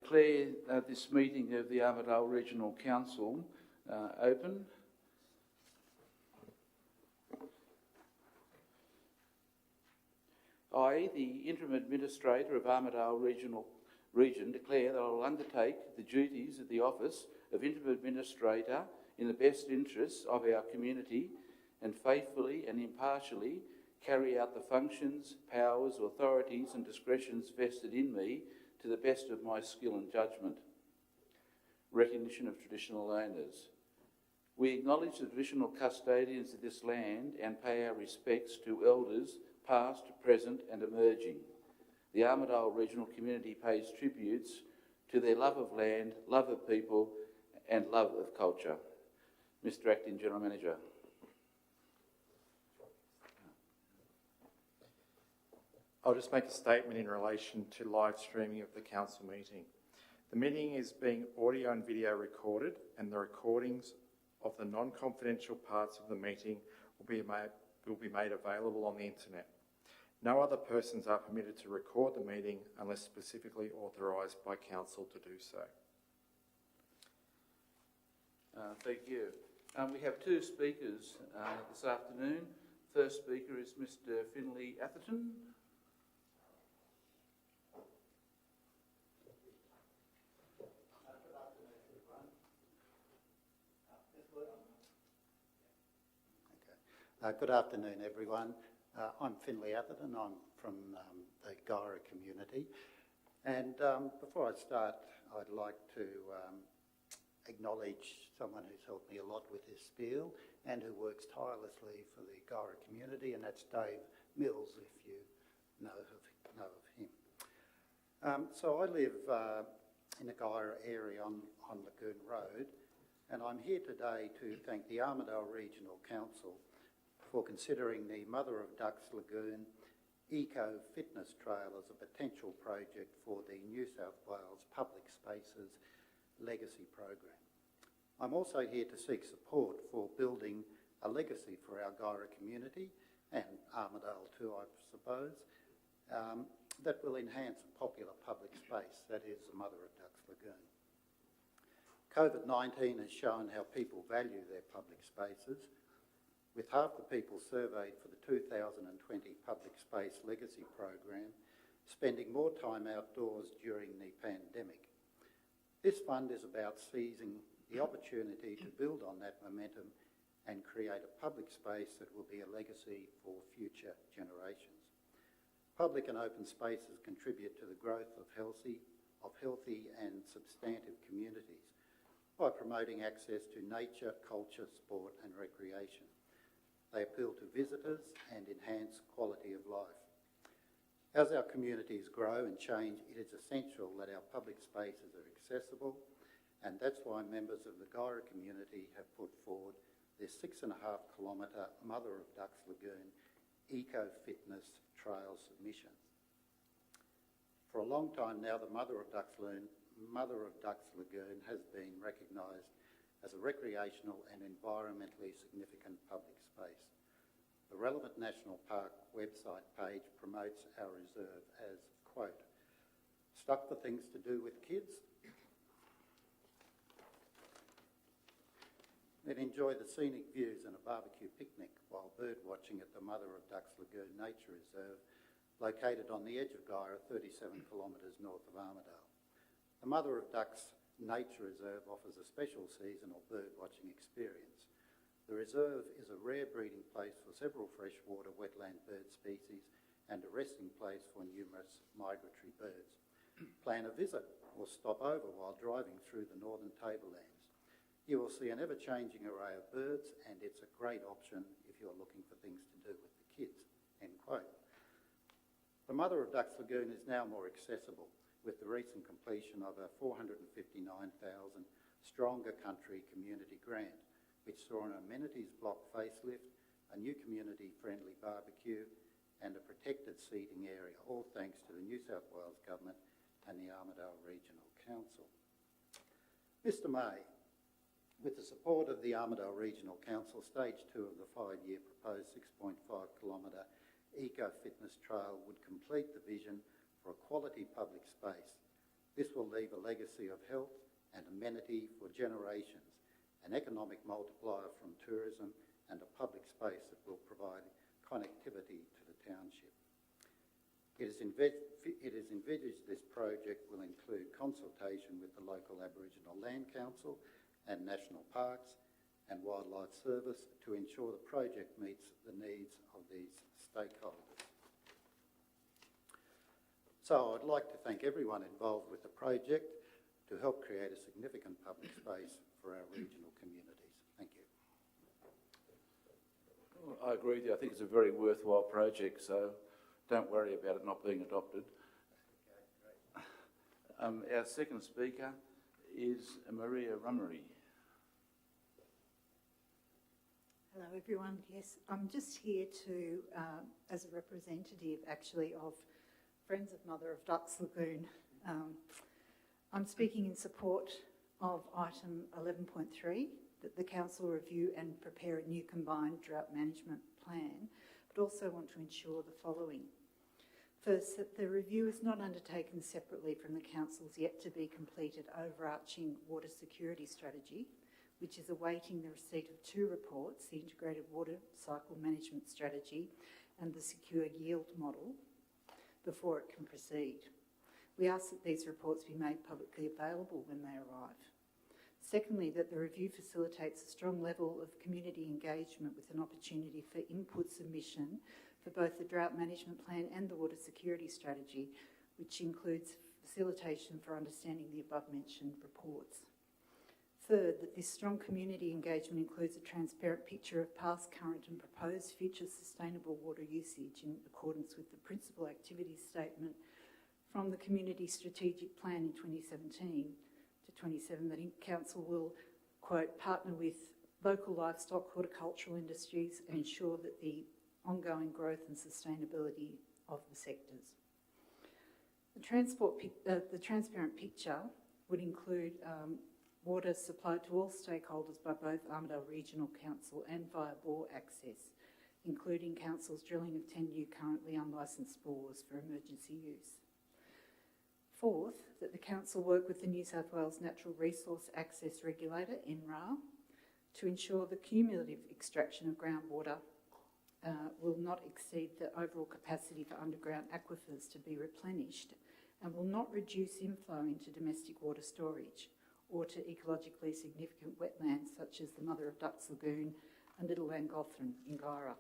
Declare this meeting of the Armadale Regional Council open. I, the Interim Administrator of Armadale Region, declare that I will undertake the duties of the Office of Interim Administrator in the best interests of our community and faithfully and impartially carry out the functions, powers, authorities and discretions vested in me to the best of my skill and judgment. Recognition of traditional owners. We acknowledge the traditional custodians of this land and pay our respects to elders past, present and emerging. The Armadale Regional Community pays tributes to their love of land, love of people and love of culture. Mr. Acting General Manager. I'll just make a statement in relation to live streaming of the council meeting. The meeting is being audio and video recorded, and the recordings of the non-confidential parts of the meeting will be made available on the internet. No other persons are permitted to record the meeting unless specifically authorised by council to do so. Thank you. We have two speakers this afternoon. First speaker is Mr. Finlay Atherton. Good afternoon, everyone. I'm Finlay Atherton. I'm from the Gyra community. And before I start, I'd like to acknowledge someone who's helped me a lot with this spiel and who works tirelessly for the Gyra community, and that's Dave Mills, if you know of him. So I live in the Gyra area on Lagoon Road, and I'm here today to thank the Armadale Regional Council for considering the Mother of Ducks Lagoon Eco Fitness Trail as a potential project for the New South Wales Public Spaces Legacy Program. I'm also here to seek support for building a legacy for our Gyra community, and Armadale too, I suppose, that will enhance a popular public space, that is the Mother of Ducks Lagoon. COVID-19 has shown how people value their public spaces, with half the people surveyed for the 2020 Public Space Legacy Program spending more time outdoors during the pandemic. This fund is about seizing the opportunity to build on that momentum and create a public space that will be a legacy for future generations. Public and open spaces contribute to the growth of healthy and substantive communities by promoting access to nature, culture, sport and recreation. They appeal to visitors and enhance quality of life. As our communities grow and change, it is essential that our public spaces are accessible, and that's why members of the Gyra community have put forward this 6.5 kilometre Mother of Ducks Lagoon Eco Fitness Trail submission. For a long time now, the Mother of Ducks Lagoon has been recognised as a recreational and environmentally significant public space. The relevant National Park website page promotes our reserve as, quote, "Stuck for things to do with kids? Then enjoy the scenic views and a barbecue picnic while bird watching at the Mother of Ducks Lagoon Nature Reserve, located on the edge of Gyra, 37 kilometres north of Armadale. The Mother of Ducks Nature Reserve offers a special seasonal bird watching experience. The reserve is a rare breeding place for several freshwater wetland bird species and a resting place for numerous migratory birds. Plan a visit or stop over while driving through the northern tablelands. You will see an ever-changing array of birds, and it's a great option if you're looking for things to do with the kids," end quote. The Mother of Ducks Lagoon is now more accessible with the recent completion of a $459,000 Stronger Country Community Grant, which saw an amenities block facelift, a new community-friendly barbecue and a protected seating area, all thanks to the New South Wales Government and the Armadale Regional Council. Mr May, with the support of the Armadale Regional Council, Stage 2 of the 5-year proposed 6.5 kilometre Eco Fitness Trail would complete the vision for a quality public space This will leave a legacy of health and amenity for generations, an economic multiplier from tourism and a public space that will provide connectivity to the township. It is envisaged this project will include consultation with the local Aboriginal Land Council and National Parks and Wildlife Service to ensure the project meets the needs of these stakeholders. So I'd like to thank everyone involved with the project to help create a significant public space for our regional communities. Thank you. Well, I agree with you. I think it's a very worthwhile project, so don't worry about it not being adopted. Okay, Our second speaker is Maria Rummery. Hello everyone. Yes, I'm just here to, as a representative actually of Friends of Mother of Ducks Lagoon. I'm speaking in support of item 11.3, that the Council review and prepare a new combined drought management plan, but also want to ensure the following. First, that the review is not undertaken separately from the Council's yet to be completed overarching water security strategy, which is awaiting the receipt of two reports, the Integrated Water Cycle Management Strategy and the Secure Yield Model, before it can proceed. We ask that these reports be made publicly available when they arrive. Secondly, that the review facilitates a strong level of community engagement with an opportunity for input submission for both the drought management plan and the water security strategy, which includes facilitation for understanding the above-mentioned reports. Third, that this strong community engagement includes a transparent picture of past, current and proposed future sustainable water usage in accordance with the principal activity statement from the Community Strategic Plan in 2017 to 27, that Council will, quote, partner with local livestock, horticultural industries and ensure that the ongoing growth and sustainability of the sectors. The transparent picture would include water supplied to all stakeholders by both Armadale Regional Council and via bore access, including Council's drilling of 10 new currently unlicensed bores for emergency use. Fourth, that the Council work with the New South Wales Natural Resource Access Regulator, NRA, to ensure the cumulative extraction of groundwater will not exceed the overall capacity for underground aquifers to be replenished and will not reduce inflow into domestic water storage or to ecologically significant wetlands such as the Mother of Ducks Lagoon and Little Langothan in Guyra.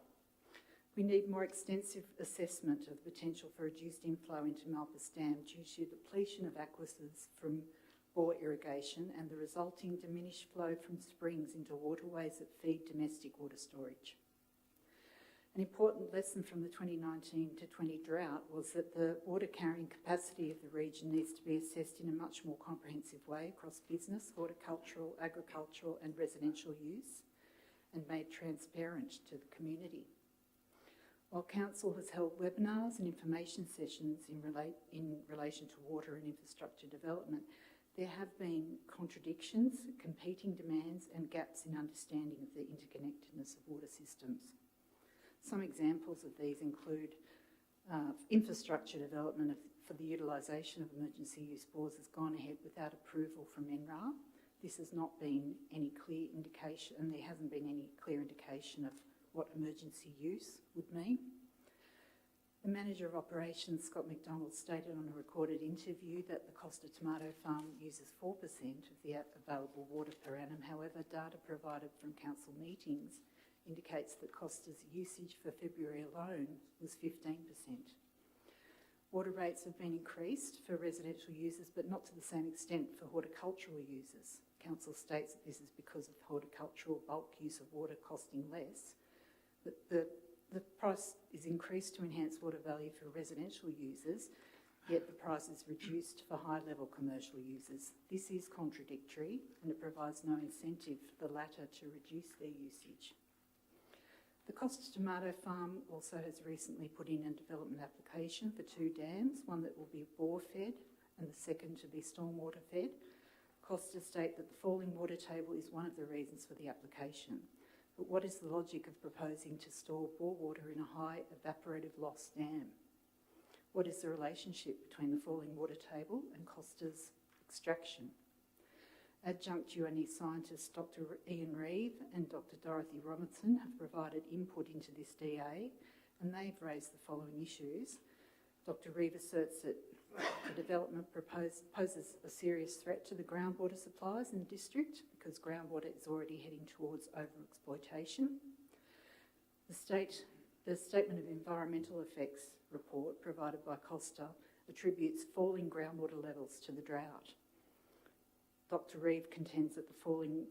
We need more extensive assessment of the potential for reduced inflow into Malpas Dam due to depletion of aquifers from bore irrigation and the resulting diminished flow from springs into waterways that feed domestic water storage. An important lesson from the 2019 to 20 drought was that the water carrying capacity of the region needs to be assessed in a much more comprehensive way across business, horticultural, agricultural and residential use and made transparent to the community. While Council has held webinars and information sessions in relation to water and infrastructure development, there have been contradictions, competing demands and gaps in understanding of the interconnectedness of water systems. Some examples of these include infrastructure development for the utilisation of emergency use bores has gone ahead without approval from NRA. This has not been any clear indication, and there hasn't been any clear indication of what emergency use would mean. The Manager of Operations, Scott McDonald, stated on a recorded interview that the Costa Tomato Farm uses 4% of the available water per annum. However, data provided from council meetings indicates that Costa's usage for February alone was 15%. Water rates have been increased for residential users, but not to the same extent for horticultural users. Council states that this is because of horticultural bulk use of water costing less, but the price is increased to enhance water value for residential users, yet the price is reduced for high-level commercial users. This is contradictory, and it provides no incentive for the latter to reduce their usage. The Costa Tomato Farm also has recently put in a development application for 2 dams, one that will be bore-fed and the second to be stormwater fed. Costa state that the falling water table is one of the reasons for the application. But what is the logic of proposing to store bore water in a high evaporative loss dam? What is the relationship between the falling water table and Costa's extraction? Adjunct UNE scientists Dr. Ian Reeve and Dr. Dorothy Robinson have provided input into this DA, and they've raised the following issues. Dr. Reeve asserts that the development poses a serious threat to the groundwater supplies in the district because groundwater is already heading towards overexploitation. The Statement of Environmental Effects report provided by Costa attributes falling groundwater levels to the drought. Dr. Reeve contends that the falling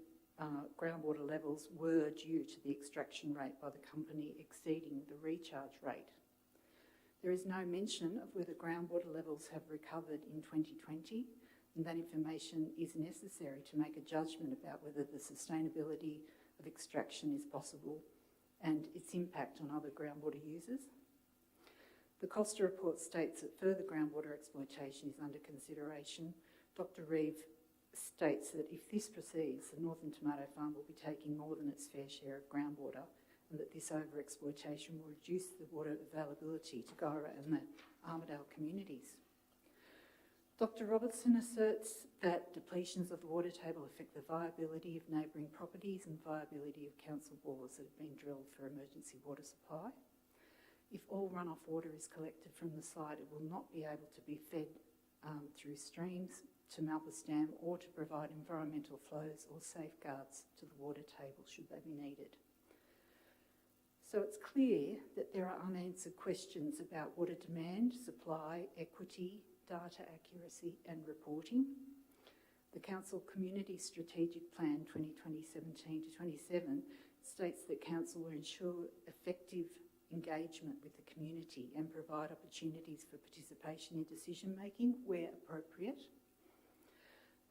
groundwater levels were due to the extraction rate by the company exceeding the recharge rate. There is no mention of whether groundwater levels have recovered in 2020, and that information is necessary to make a judgment about whether the sustainability of extraction is possible and its impact on other groundwater users. The Costa report states that further groundwater exploitation is under consideration. Dr. Reeve states that if this proceeds, the Northern Tomato Farm will be taking more than its fair share of groundwater, and that this overexploitation will reduce the water availability to Guyra and the Armadale communities. Dr. Robertson asserts that depletions of the water table affect the viability of neighbouring properties and viability of council bores that have been drilled for emergency water supply. If all runoff water is collected from the site, it will not be able to be fed through streams to Malpas Dam or to provide environmental flows or safeguards to the water table should they be needed. So it's clear that there are unanswered questions about water demand, supply, equity, data accuracy and reporting. The Council Community Strategic Plan 2017 to 27 states that Council will ensure effective engagement with the community and provide opportunities for participation in decision making where appropriate.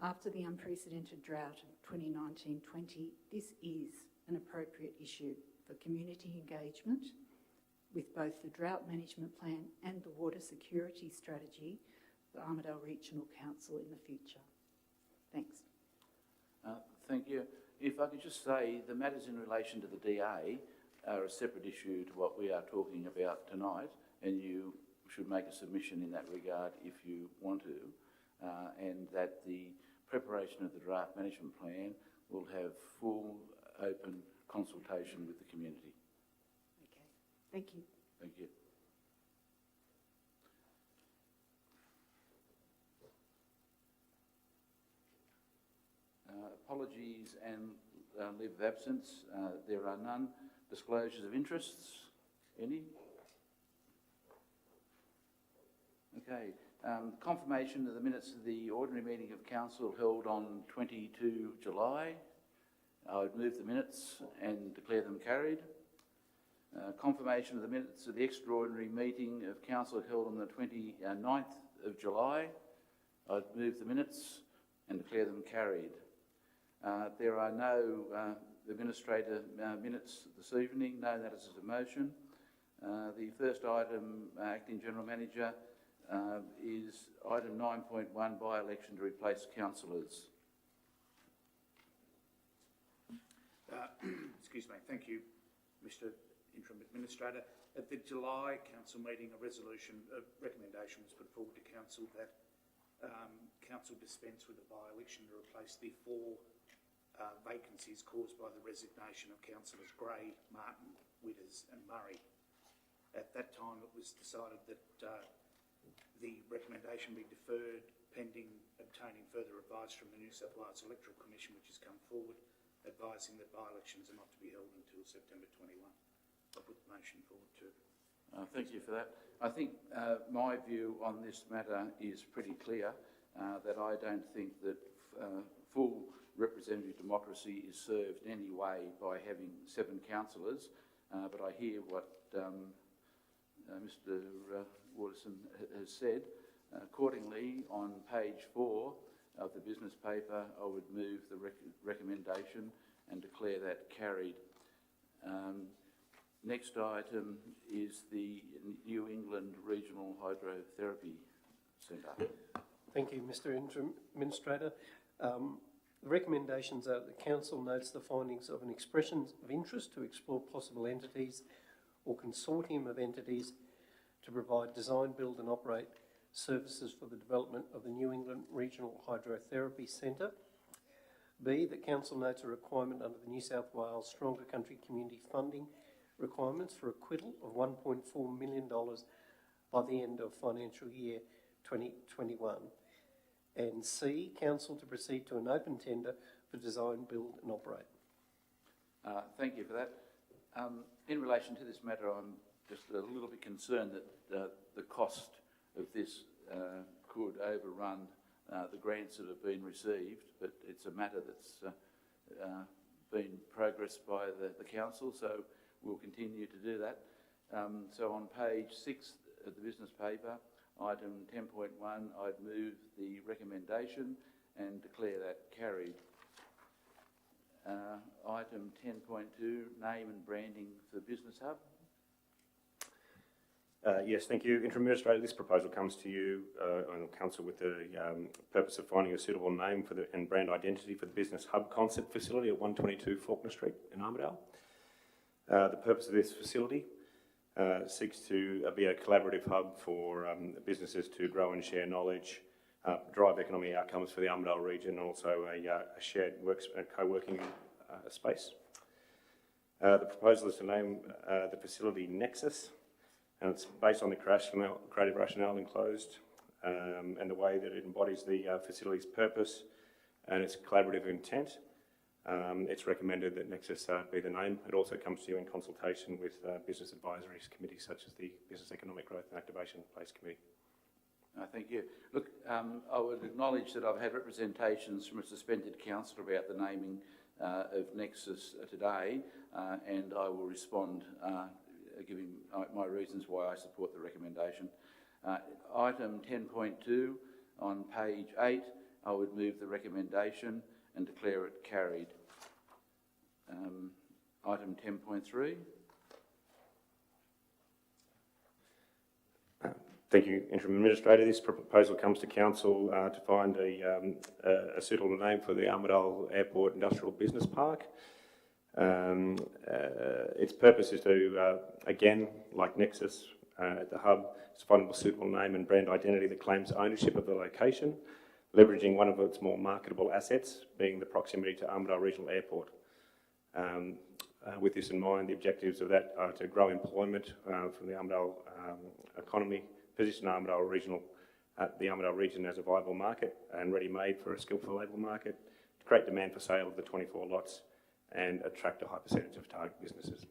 After the unprecedented drought of 2019-20, this is an appropriate issue for community engagement with both the Drought Management Plan and the Water Security Strategy for Armadale Regional Council in the future. Thanks. Thank you. If I could just say, the matters in relation to the DA are a separate issue to what we are talking about tonight, and you should make a submission in that regard if you want to, and that the preparation of the Draft Management Plan will have full, open consultation with the community. Okay. Thank you. Thank you. Apologies and leave of absence. There are none. Disclosures of interests? Any? Okay. Confirmation of the minutes of the ordinary meeting of Council held on 22 July. I would move the minutes and declare them carried. Confirmation of the minutes of the extraordinary meeting of Council held on the 29th of July. I would move the minutes and declare them carried. There are no administrator minutes this evening, no matters of motion. The first item, Acting General Manager, is item 9.1, by-election to replace councillors. Excuse me. Thank you, Mr. Interim Administrator. At the July Council meeting, a recommendation was put forward to Council that Council dispense with the by-election to replace the 4 vacancies caused by the resignation of Councillors Gray, Martin, Witters and Murray. At that time, it was decided that the recommendation be deferred pending obtaining further advice from the New South Wales Electoral Commission, which has come forward, advising that by-elections are not to be held until September 21. I'll put the motion forward too. Thank you for that. I think my view on this matter is pretty clear, that I don't think that full representative democracy is served in any way by having 7 councillors, but I hear what Mr Waterson has said. Accordingly, on page 4 of the business paper, I would move the recommendation and declare that carried. Next item is the New England Regional Hydrotherapy Centre. Thank you, Mr. Interim Administrator. The recommendations are that the Council notes the findings of an expression of interest to explore possible entities or consortium of entities to provide design, build and operate services for the development of the New England Regional Hydrotherapy Centre. B, that council notes a requirement under the New South Wales Stronger Country Community Funding requirements for acquittal of $1.4 million by the end of financial year 2021. And C, council to proceed to an open tender for design, build and operate. Thank you for that. In relation to this matter, I'm just a little bit concerned that the cost of this could overrun the grants that have been received, but it's a matter that's been progressed by the council, so we'll continue to do that. So on page 6 of the business paper, item 10.1, I'd move the recommendation and declare that carried. Item 10.2, name and branding for Business Hub. Yes, thank you. Interim Administrator, this proposal comes to you on Council with the purpose of finding a suitable name for and brand identity for the Business Hub concept facility at 122 Faulkner Street in Armadale. The purpose of this facility seeks to be a collaborative hub for businesses to grow and share knowledge, drive economic outcomes for the Armadale region, and also a shared co-working space. The proposal is to name the facility Nexus, and it's based on the creative rationale enclosed and the way that it embodies the facility's purpose and its collaborative intent. It's recommended that Nexus be the name. It also comes to you in consultation with business advisory committees such as the Business Economic Growth and Activation Place Committee. Thank you. Look, I would acknowledge that I've had representations from a suspended councillor about the naming of Nexus today, and I will respond giving my reasons why I support the recommendation. Item 10.2 on page 8, I would move the recommendation and declare it carried. Item 10.3. Thank you, Interim Administrator. This proposal comes to Council to find a suitable name for the Armadale Airport Industrial Business Park. Its purpose is to, again, like Nexus at the hub, to find a suitable name and brand identity that claims ownership of the location, leveraging one of its more marketable assets, being the proximity to Armadale Regional Airport. With this in mind, the objectives of that are to grow employment from the Armadale economy, position the Armadale region as a viable market and ready-made for a skillful labour market, to create demand for sale of the 24 lots and attract a high percentage of target businesses.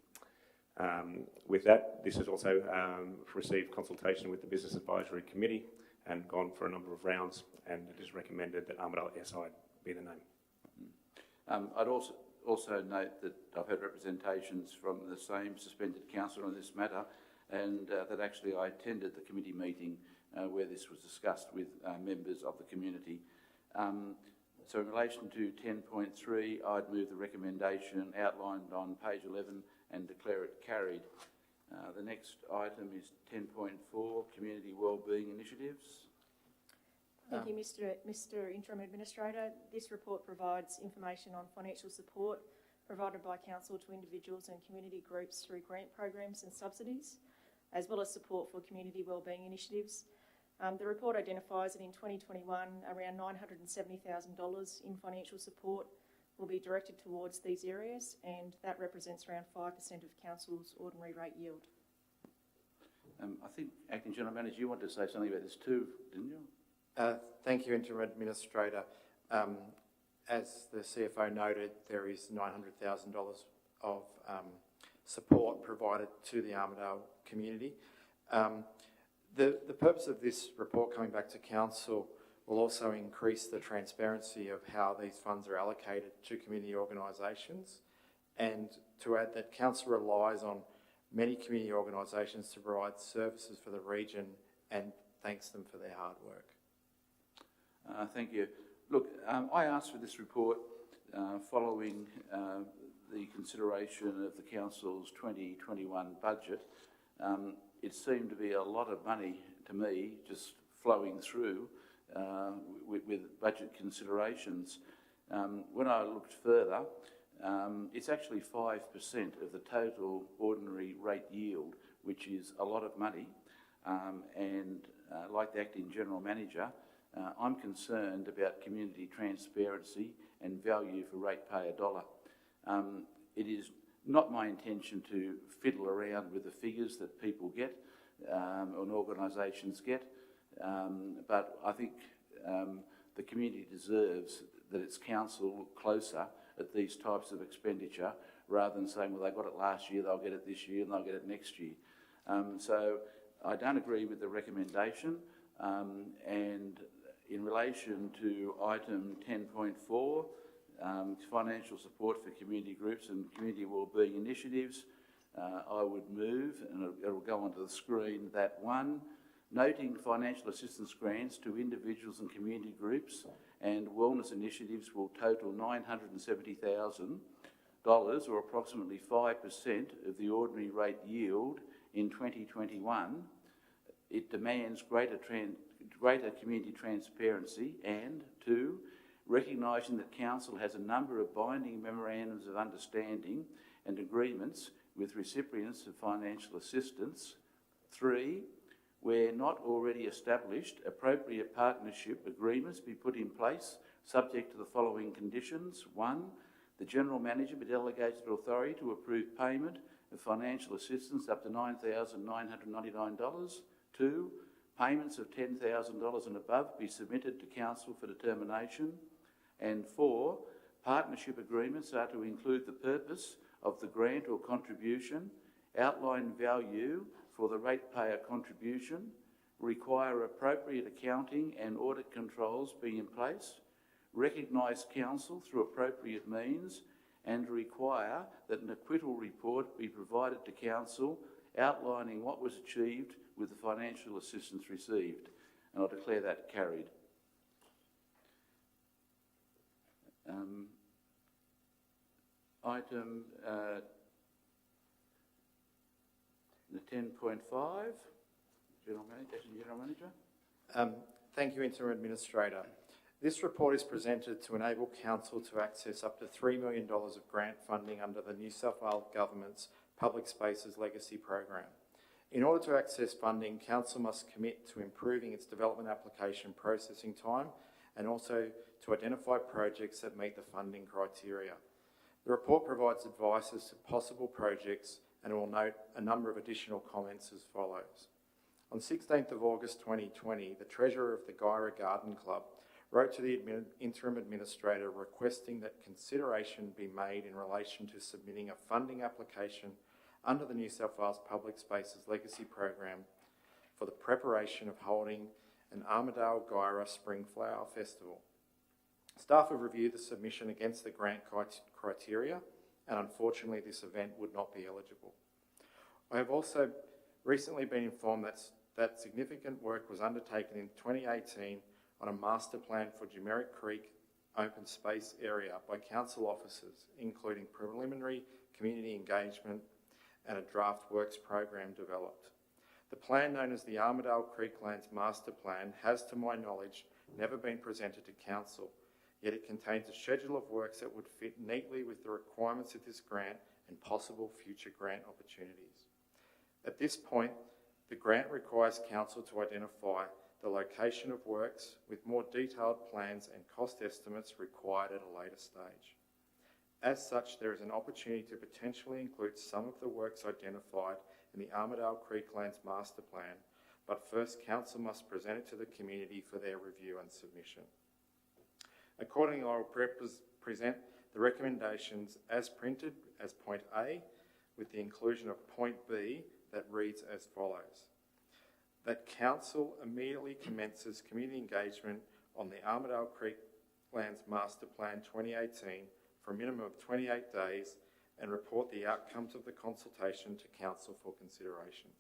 With that, this has also received consultation with the Business Advisory Committee and gone for a number of rounds, and it is recommended that Armadale SI be the name. I'd also note that I've had representations from the same suspended councillor on this matter, and that actually I attended the committee meeting where this was discussed with members of the community. So in relation to 10.3, I'd move the recommendation outlined on page 11 and declare it carried. The next item is 10.4, Community Wellbeing Initiatives. Thank you, Mr. Interim Administrator. This report provides information on financial support provided by Council to individuals and community groups through grant programs and subsidies, as well as support for community wellbeing initiatives. The report identifies that in 2021, around $970,000 in financial support will be directed towards these areas, and that represents around 5% of Council's ordinary rate yield. I think, Acting General Manager, you wanted to say something about this too, didn't you? Thank you, Interim Administrator. As the CFO noted, there is $900,000 of support provided to the Armadale community. The purpose of this report coming back to Council will also increase the transparency of how these funds are allocated to community organisations, and to add that Council relies on many community organisations to provide services for the region and thanks them for their hard work. Thank you. Look, I asked for this report following the consideration of the Council's 2021 budget. It seemed to be a lot of money to me just flowing through with budget considerations. When I looked further, it's actually 5% of the total ordinary rate yield, which is a lot of money. Like the acting general manager, I'm concerned about community transparency and value for ratepayer dollar. It is not my intention to fiddle around with the figures that people get and organisations get, but I think the community deserves that its council look closer at these types of expenditure rather than saying, well, they got it last year, they'll get it this year and they'll get it next year. So I don't agree with the recommendation, and in relation to item 10.4, financial support for community groups and community wellbeing initiatives, I would move, and it'll go onto the screen, that one, noting financial assistance grants to individuals and community groups and wellness initiatives will total $970,000, or approximately 5% of the ordinary rate yield in 2021. It demands greater community transparency, and two, recognising that Council has a number of binding memorandums of understanding and agreements with recipients of financial assistance. Three, where not already established, appropriate partnership agreements be put in place subject to the following conditions. One, the General Manager be delegated authority to approve payment of financial assistance up to $9,999. Two, payments of $10,000 and above be submitted to Council for determination. And four, partnership agreements are to include the purpose of the grant or contribution, outline value for the ratepayer contribution, require appropriate accounting and audit controls be in place, recognise Council through appropriate means, and require that an acquittal report be provided to Council outlining what was achieved with the financial assistance received. And I declare that carried. Item 10.5, General Manager. Thank you, Interim Administrator. This report is presented to enable Council to access up to $3 million of grant funding under the New South Wales Government's Public Spaces Legacy Program. In order to access funding, Council must commit to improving its development application processing time and also to identify projects that meet the funding criteria. The report provides advice as to possible projects and will note a number of additional comments as follows. On 16th of August 2020, the Treasurer of the Gyra Garden Club wrote to the Interim Administrator requesting that consideration be made in relation to submitting a funding application under the New South Wales Public Spaces Legacy Program for the preparation of holding an Armadale Gyra Spring Flower Festival. Staff have reviewed the submission against the grant criteria, and unfortunately this event would not be eligible. I have also recently been informed that significant work was undertaken in 2018 on a master plan for Jumeric Creek open space area by council officers, including preliminary community engagement and a draft works program developed. The plan, known as the Armadale Creeklands Master Plan, has, to my knowledge, never been presented to council, yet it contains a schedule of works that would fit neatly with the requirements of this grant and possible future grant opportunities. At this point, the grant requires council to identify the location of works with more detailed plans and cost estimates required at a later stage. As such, there is an opportunity to potentially include some of the works identified in the Armadale Creeklands Master Plan, but first council must present it to the community for their review and submission. Accordingly, I will present the recommendations as printed as point A, with the inclusion of point B that reads as follows. That council immediately commences community engagement on the Armadale Creeklands Master Plan 2018 for a minimum of 28 days and report the outcomes of the consultation to council for consideration.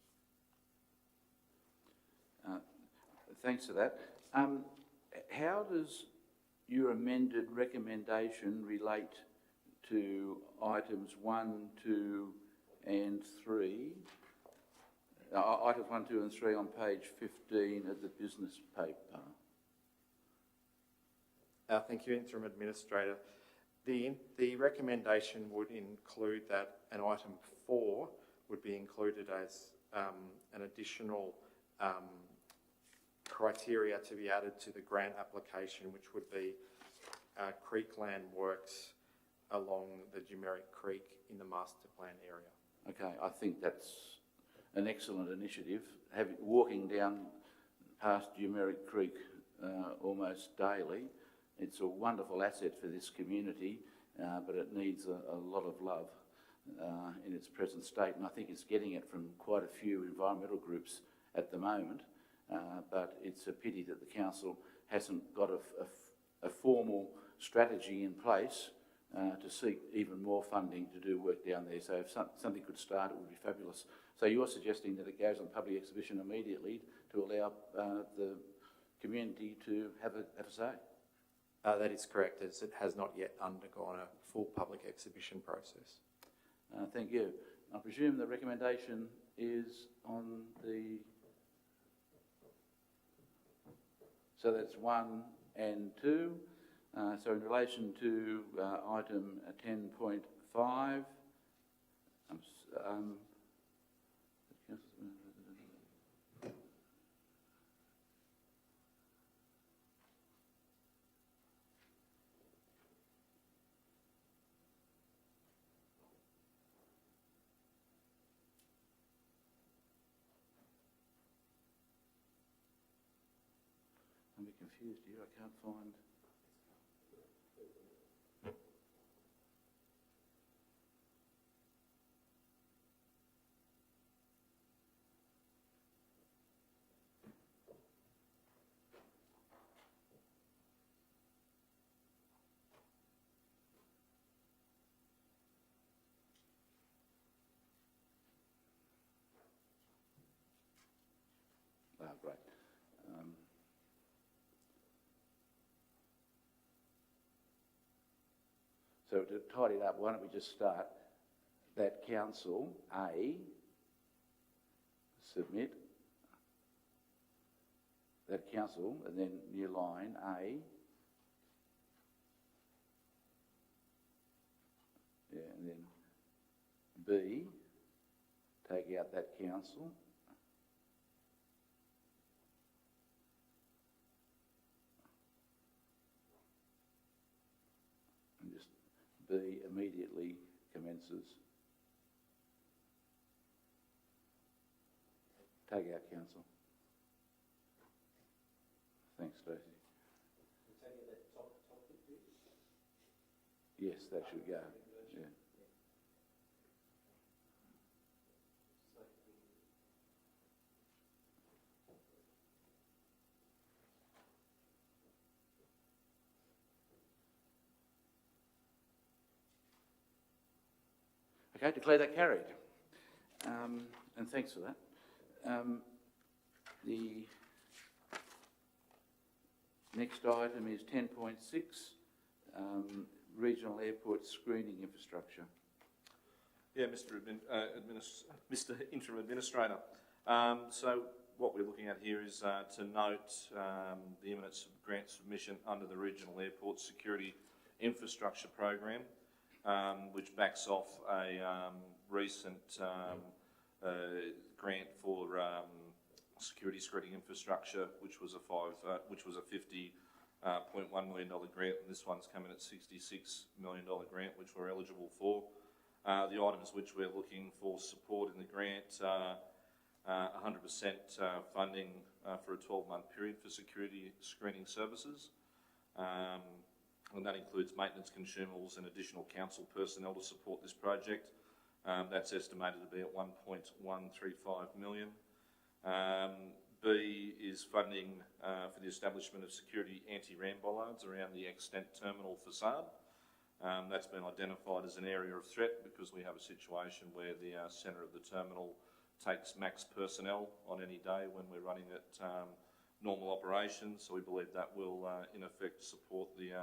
Thanks for that. How does your amended recommendation relate to items 1, 2 and 3? Items 1, 2 and 3 on page 15 of the business paper. Thank you, Interim Administrator. The recommendation would include that, and item 4 would be included as an additional criteria to be added to the grant application, which would be creekland works along the Jumeric Creek in the master plan area. Okay, I think that's an excellent initiative. Walking down past Jumeric Creek almost daily, it's a wonderful asset for this community, but it needs a lot of love in its present state, and I think it's getting it from quite a few environmental groups at the moment, but it's a pity that the council hasn't got a formal strategy in place to seek even more funding to do work down there. So if something could start, it would be fabulous. So you're suggesting that it goes on public exhibition immediately to allow the community to have a say? That is correct, as it has not yet undergone a full public exhibition process. Thank you. I presume the recommendation is on the... So that's 1 and 2. So in relation to item 10.5, I'm a bit confused here. I can't find... Great. So to tidy it up, why don't we just start that council A submit that council, and then new line A, and then B, take out that council. B immediately commences. Take out council. Thanks, Stacey. Yes, that should go. Yeah. Okay, declare that carried. And thanks for that. The next item is 10.6, regional airport screening infrastructure. Yeah, Mr. Interim Administrator. So what we're looking at here is to note the imminent grant submission under the Regional Airport Security Infrastructure Program, which backs off a recent grant for security screening infrastructure, which was a $50.1 million grant, and this one's coming at $66 million grant, which we're eligible for. The items which we're looking for support in the grant are 100% funding for a 12-month period for security screening services. And that includes maintenance consumables and additional council personnel to support this project. That's estimated to be at $1.135 million. B is funding for the establishment of security anti-ram bollards around the extant terminal facade. That's been identified as an area of threat because we have a situation where the centre of the terminal takes max personnel on any day when we're running at normal operations. So we believe that will, in effect, support the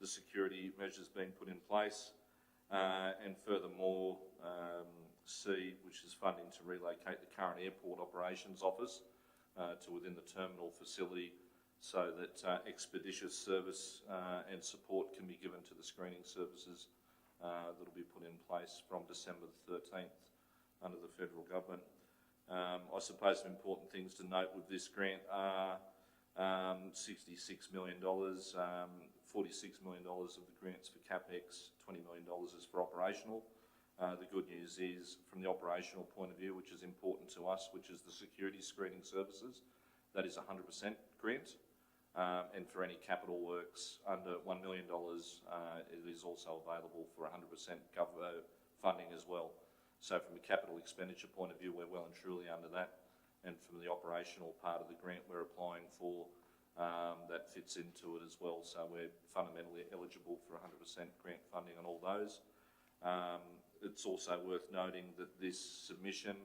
security measures being put in place. And furthermore, C, which is funding to relocate the current airport operations office to within the terminal facility so that expeditious service and support can be given to the screening services that will be put in place from December the 13th under the federal government. I suppose some important things to note with this grant are $66 million, $46 million of the grants for CapEx, $20 million is for operational. The good news is, from the operational point of view, which is important to us, which is the security screening services, that is 100% grant. And for any capital works under $1 million, it is also available for 100% funding as well. So from a capital expenditure point of view, we're well and truly under that. And from the operational part of the grant we're applying for, that fits into it as well. So we're fundamentally eligible for 100% grant funding on all those. It's also worth noting that this submission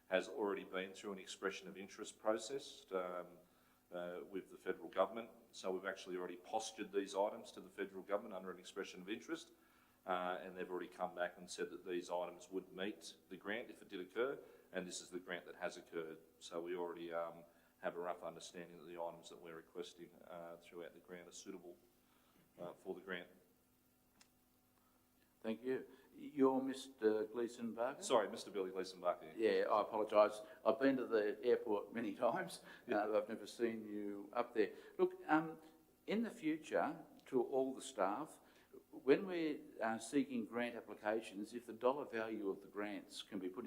has already been through an expression of interest process with the federal government. So we've actually already postured these items to the federal government under an expression of interest, and they've already come back and said that these items would meet the grant if it did occur, and this is the grant that has occurred. So we already have a rough understanding that the items that we're requesting throughout the grant are suitable for the grant. Thank you. You're Mr. Gleeson-Barker? Sorry, Mr. Billy Gleeson-Barker. Yeah, I apologise. I've been to the airport many times. I've never seen you up there. Look, in the future, to all the staff, when we're seeking grant applications, if the dollar value of the grants can be put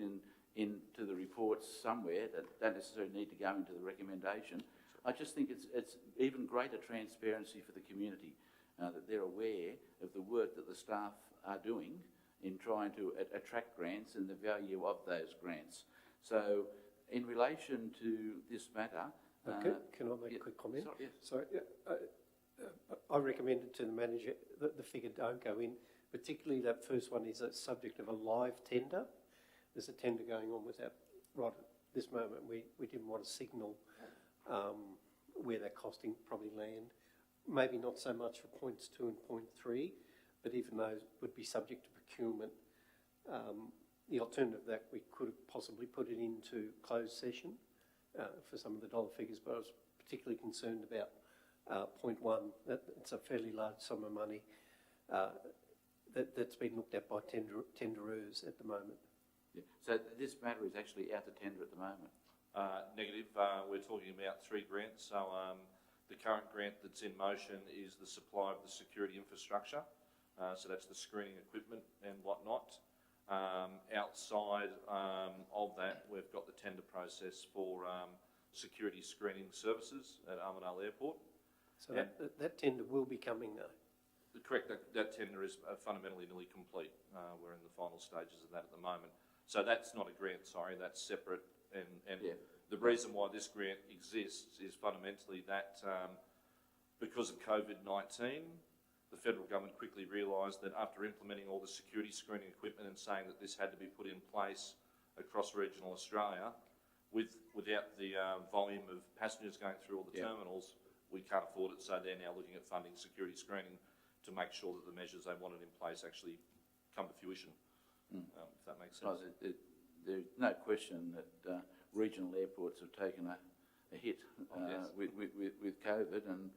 into the reports somewhere that don't necessarily need to go into the recommendation, I just think it's even greater transparency for the community, that they're aware of the work that the staff are doing in trying to attract grants and the value of those grants. So in relation to this matter... Can I make a quick comment? Sorry, yes. I recommended to the manager that the figure don't go in, particularly that first one is a subject of a live tender. There's a tender going on with that right at this moment. We didn't want to signal where that costing probably land. Maybe not so much for points 2 and point 3, but even those would be subject to procurement. The alternative that we could have possibly put it into closed session for some of the dollar figures, but I was particularly concerned about point 1. It's a fairly large sum of money that's been looked at by tenderers at the moment. Yeah. So this matter is actually out of tender at the moment? Negative. We're talking about 3 grants. So the current grant that's in motion is the supply of the security infrastructure. So that's the screening equipment and whatnot. Outside of that, we've got the tender process for security screening services at Armadale Airport. So that tender will be coming though? Correct. That tender is fundamentally nearly complete. We're in the final stages of that at the moment. So that's not a grant, sorry, that's separate. And the reason why this grant exists is fundamentally that because of COVID-19, the federal government quickly realised that after implementing all the security screening equipment and saying that this had to be put in place across regional Australia, without the volume of passengers going through all the terminals, we can't afford it. So they're now looking at funding security screening to make sure that the measures they wanted in place actually come to fruition, if that makes sense. There's no question that regional airports have taken a hit with COVID, and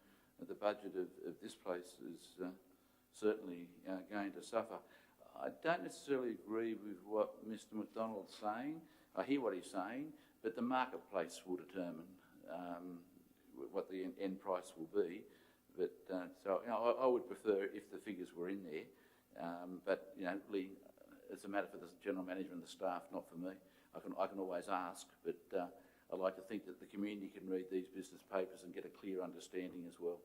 the budget of this place is certainly going to suffer. I don't necessarily agree with what Mr. McDonald's saying. I hear what he's saying, but the marketplace will determine what the end price will be. But so I would prefer if the figures were in there, but Lee, it's a matter for the general manager and the staff, not for me. I can always ask, but I like to think that the community can read these business papers and get a clear understanding as well.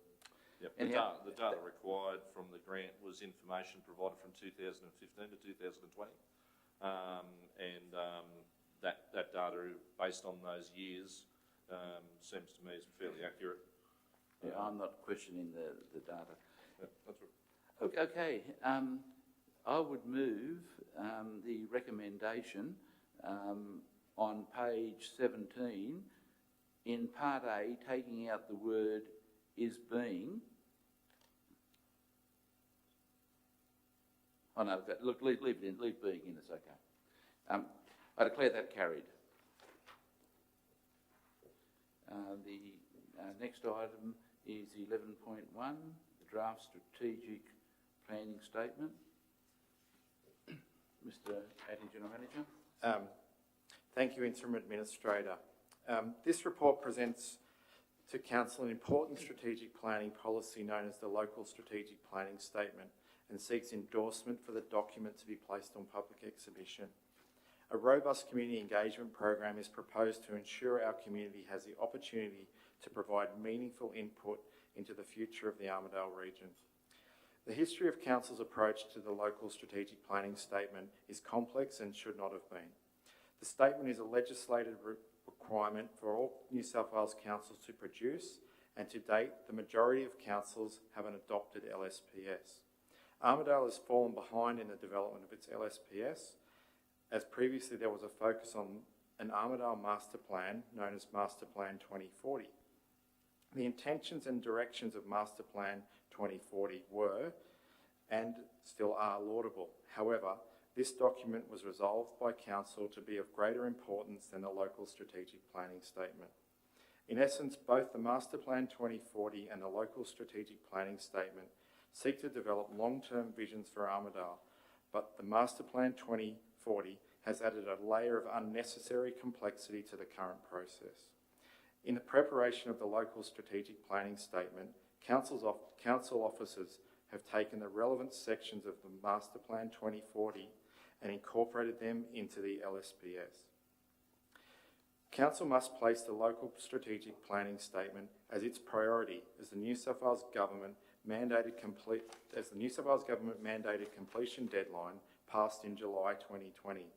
Yep. The data required from the grant was information provided from 2015 to 2020, and that data, based on those years, seems to me is fairly accurate. Yeah, I'm not questioning the data. Yep, that's right. Okay, I would move the recommendation on page 17 in Part A, taking out the word "is being." Oh no, look, leave it in, leave "being" in, it's okay. I declare that carried. The next item is 11.1, the draft strategic planning statement. Mr. Acting General Manager. Thank you, Interim Administrator. This report presents to Council an important strategic planning policy known as the Local Strategic Planning Statement and seeks endorsement for the document to be placed on public exhibition. A robust community engagement program is proposed to ensure our community has the opportunity to provide meaningful input into the future of the Armadale region. The history of Council's approach to the Local Strategic Planning Statement is complex and should not have been. The statement is a legislated requirement for all New South Wales councils to produce, and to date, the majority of councils have an adopted LSPS. Armadale has fallen behind in the development of its LSPS, as previously there was a focus on an Armadale master plan known as Master Plan 2040. The intentions and directions of Master Plan 2040 were, and still are, laudable. However, this document was resolved by Council to be of greater importance than the Local Strategic Planning Statement. In essence, both the Master Plan 2040 and the Local Strategic Planning Statement seek to develop long-term visions for Armadale, but the Master Plan 2040 has added a layer of unnecessary complexity to the current process. In the preparation of the Local Strategic Planning Statement, Council officers have taken the relevant sections of the Master Plan 2040 and incorporated them into the LSPS. Council must place the Local Strategic Planning Statement as its priority as the New South Wales Government mandated completion deadline passed in July 2020,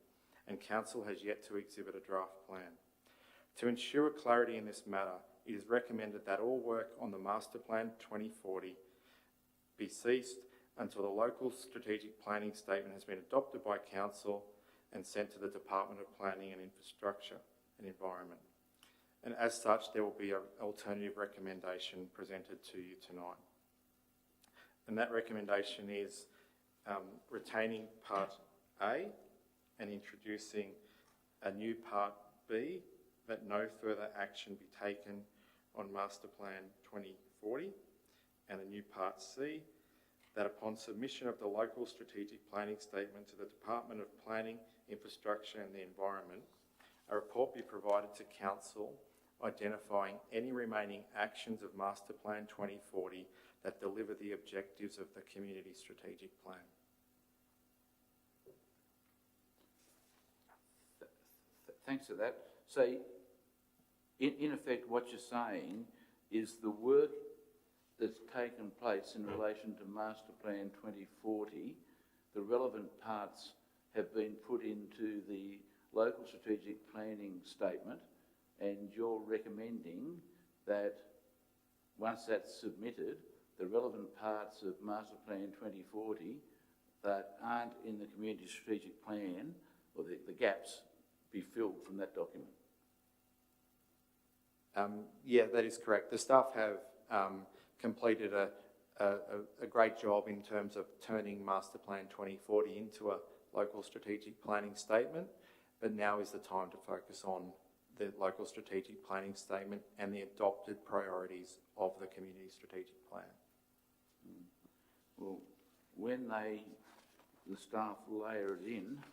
and Council has yet to exhibit a draft plan. To ensure clarity in this matter, it is recommended that all work on the Master Plan 2040 be ceased until the Local Strategic Planning Statement has been adopted by Council and sent to the Department of Planning and Infrastructure and Environment. And as such, there will be an alternative recommendation presented to you tonight. And that recommendation is retaining Part A and introducing a new Part B, that no further action be taken on Master Plan 2040, and a new Part C, that upon submission of the Local Strategic Planning Statement to the Department of Planning, Infrastructure and the Environment, a report be provided to Council identifying any remaining actions of Master Plan 2040 that deliver the objectives of the Community Strategic Plan. Thanks for that. So, in effect, what you're saying is the work that's taken place in relation to Master Plan 2040, the relevant parts have been put into the Local Strategic Planning Statement, and you're recommending that once that's submitted, the relevant parts of Master Plan 2040 that aren't in the Community Strategic Plan, or the gaps, be filled from that document. Yeah, that is correct. The staff have completed a great job in terms of turning Master Plan 2040 into a Local Strategic Planning Statement, but now is the time to focus on the Local Strategic Planning Statement and the adopted priorities of the Community Strategic Plan. Well, when the staff layer it in,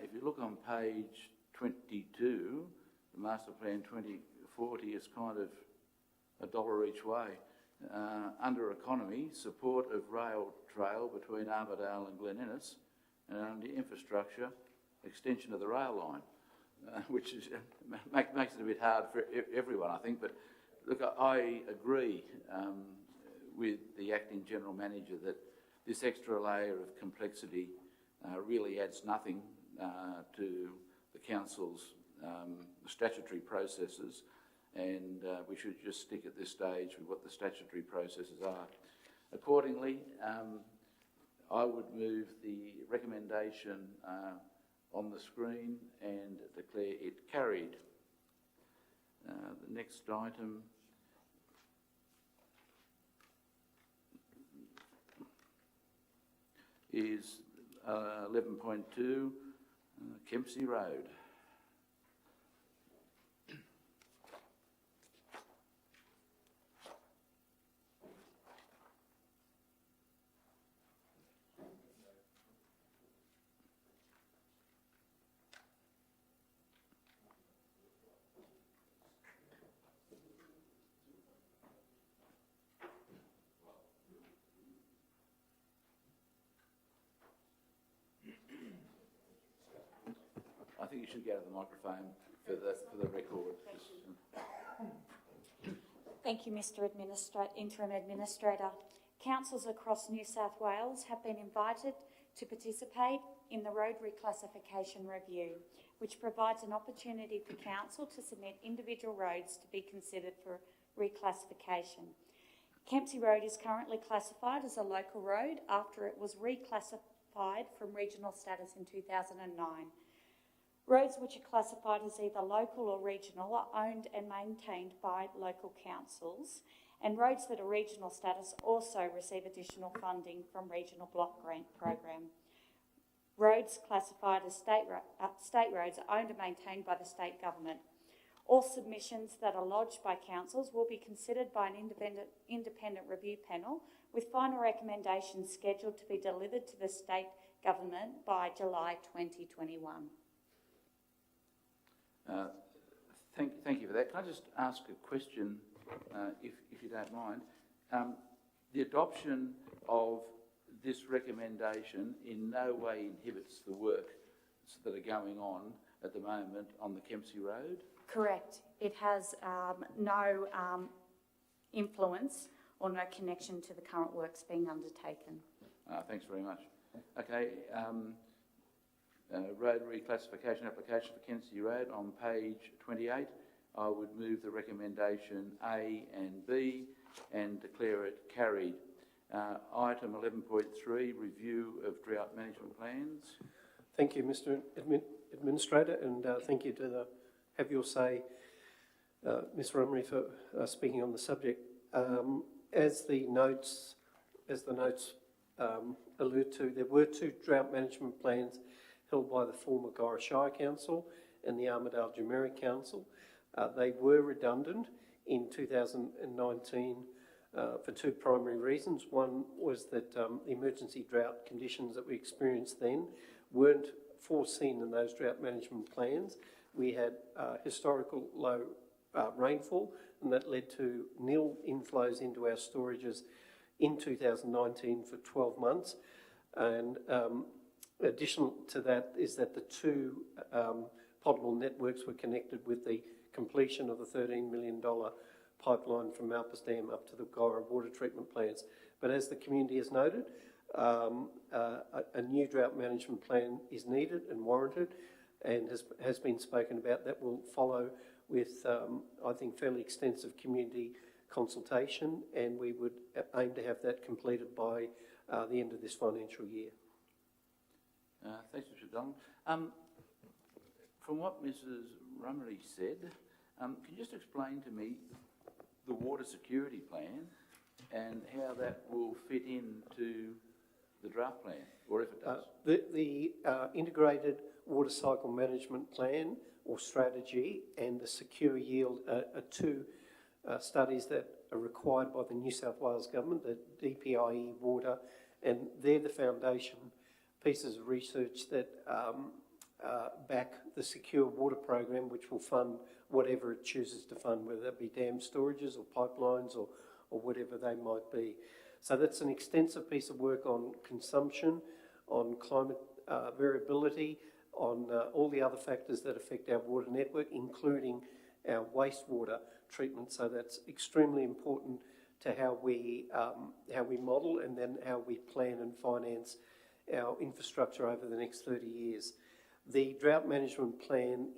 if you look on page 22, the Master Plan 2040 is kind of $1 each way. Under economy, support of rail trail between Armadale and Glen Innes, and under infrastructure, extension of the rail line, which is, makes it a bit hard for everyone, I think. But look, I agree with the Acting General Manager that this extra layer of complexity really adds nothing to the Council's statutory processes, and we should just stick at this stage with what the statutory processes are. Accordingly, I would move the recommendation on the screen and declare it carried. The next item is 11.2, Kempsey Road. think you should go to the microphone for the record. Thank you, Mr. Interim Administrator. Councils across New South Wales have been invited to participate in the road reclassification review, which provides an opportunity for council to submit individual roads to be considered for reclassification. Kempsey Road is currently classified as a local road after it was reclassified from regional status in 2009. Roads which are classified as either local or regional are owned and maintained by local councils, and roads that are regional status also receive additional funding from Regional Block Grant Program. Roads classified as state roads are owned and maintained by the state government. All submissions that are lodged by councils will be considered by an independent review panel, with final recommendations scheduled to be delivered to the state government by July 2021. Thank you for that. Can I just ask a question, if you don't mind? The adoption of this recommendation in no way inhibits the work that are going on at the moment on the Kempsey Road? Correct. It has no influence or no connection to the current works being undertaken. Thanks very much. Okay, road reclassification application for Kempsey Road on page 28. I would move the recommendation A and B and declare it carried. Item 11.3, review of drought management plans. Thank you, Mr. Administrator, and thank you to the Have Your Say, Ms. Rummery, for speaking on the subject. As the notes allude to, there were 2 drought management plans held by the former Gora Shire Council and the Armadale Jumeirah Council. They were redundant in 2019 for 2 primary reasons. One was that the emergency drought conditions that we experienced then weren't foreseen in those drought management plans. We had historical low rainfall, and that led to nil inflows into our storages in 2019 for 12 months. And additional to that is that the 2 potable networks were connected with the completion of the $13 million pipeline from Malpas Dam up to the Gora water treatment plants. But as the community has noted, a new drought management plan is needed and warranted, and has been spoken about. That will follow with, I think, fairly extensive community consultation, and we would aim to have that completed by the end of this financial year. Thanks, Mr. Donald. From what Mrs. Rummery said, can you just explain to me the water security plan and how that will fit into the drought plan, or if it does? The integrated water cycle management plan or strategy and the secure yield are 2 studies that are required by the New South Wales Government, the DPIE water, and they're the foundation pieces of research that back the secure water program, which will fund whatever it chooses to fund, whether that be dam storages or pipelines or whatever they might be. So that's an extensive piece of work on consumption, on climate variability, on all the other factors that affect our water network, including our wastewater treatment. So that's extremely important to how we model and then how we plan and finance our infrastructure over the next 30 years. The drought management plan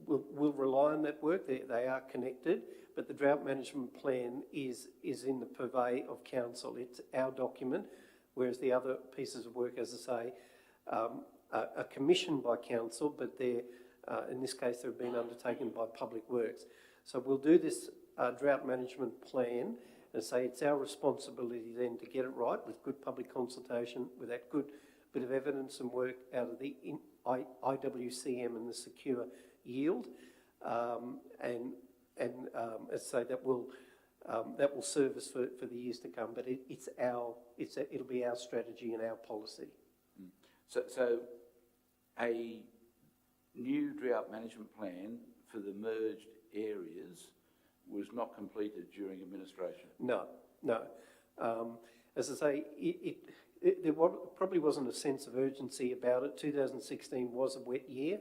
will rely on that work. They are connected, but the drought management plan is in the purvey of council. It's our document, whereas the other pieces of work, as I say, are commissioned by council, but they're in this case they've been undertaken by Public Works. So we'll do this drought management plan and say it's our responsibility then to get it right with good public consultation, with that good bit of evidence and work out of the IWCM and the secure yield, and as I say, that will serve us for the years to come. But it'll be our strategy and our policy. So a new drought management plan for the merged areas was not completed during administration? No. As I say, probably wasn't a sense of urgency about it. 2016 was a wet year.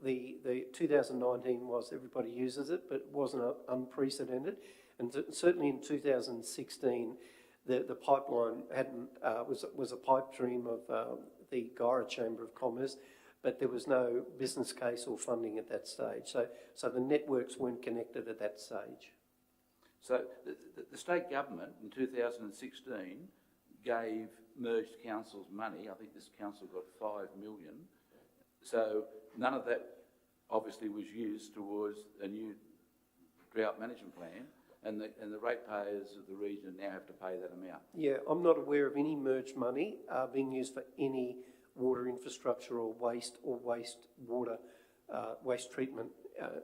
The 2019 was, everybody uses it, but it wasn't unprecedented. And certainly in 2016, the pipeline was a pipe dream of the Guyra Chamber of Commerce, but there was no business case or funding at that stage. So the networks weren't connected at that stage. So the state government in 2016 gave merged councils money. I think this council got $5 million. So none of that obviously was used towards a new drought management plan, and the ratepayers of the region now have to pay that amount. Yeah, I'm not aware of any merged money being used for any water infrastructure or waste treatment out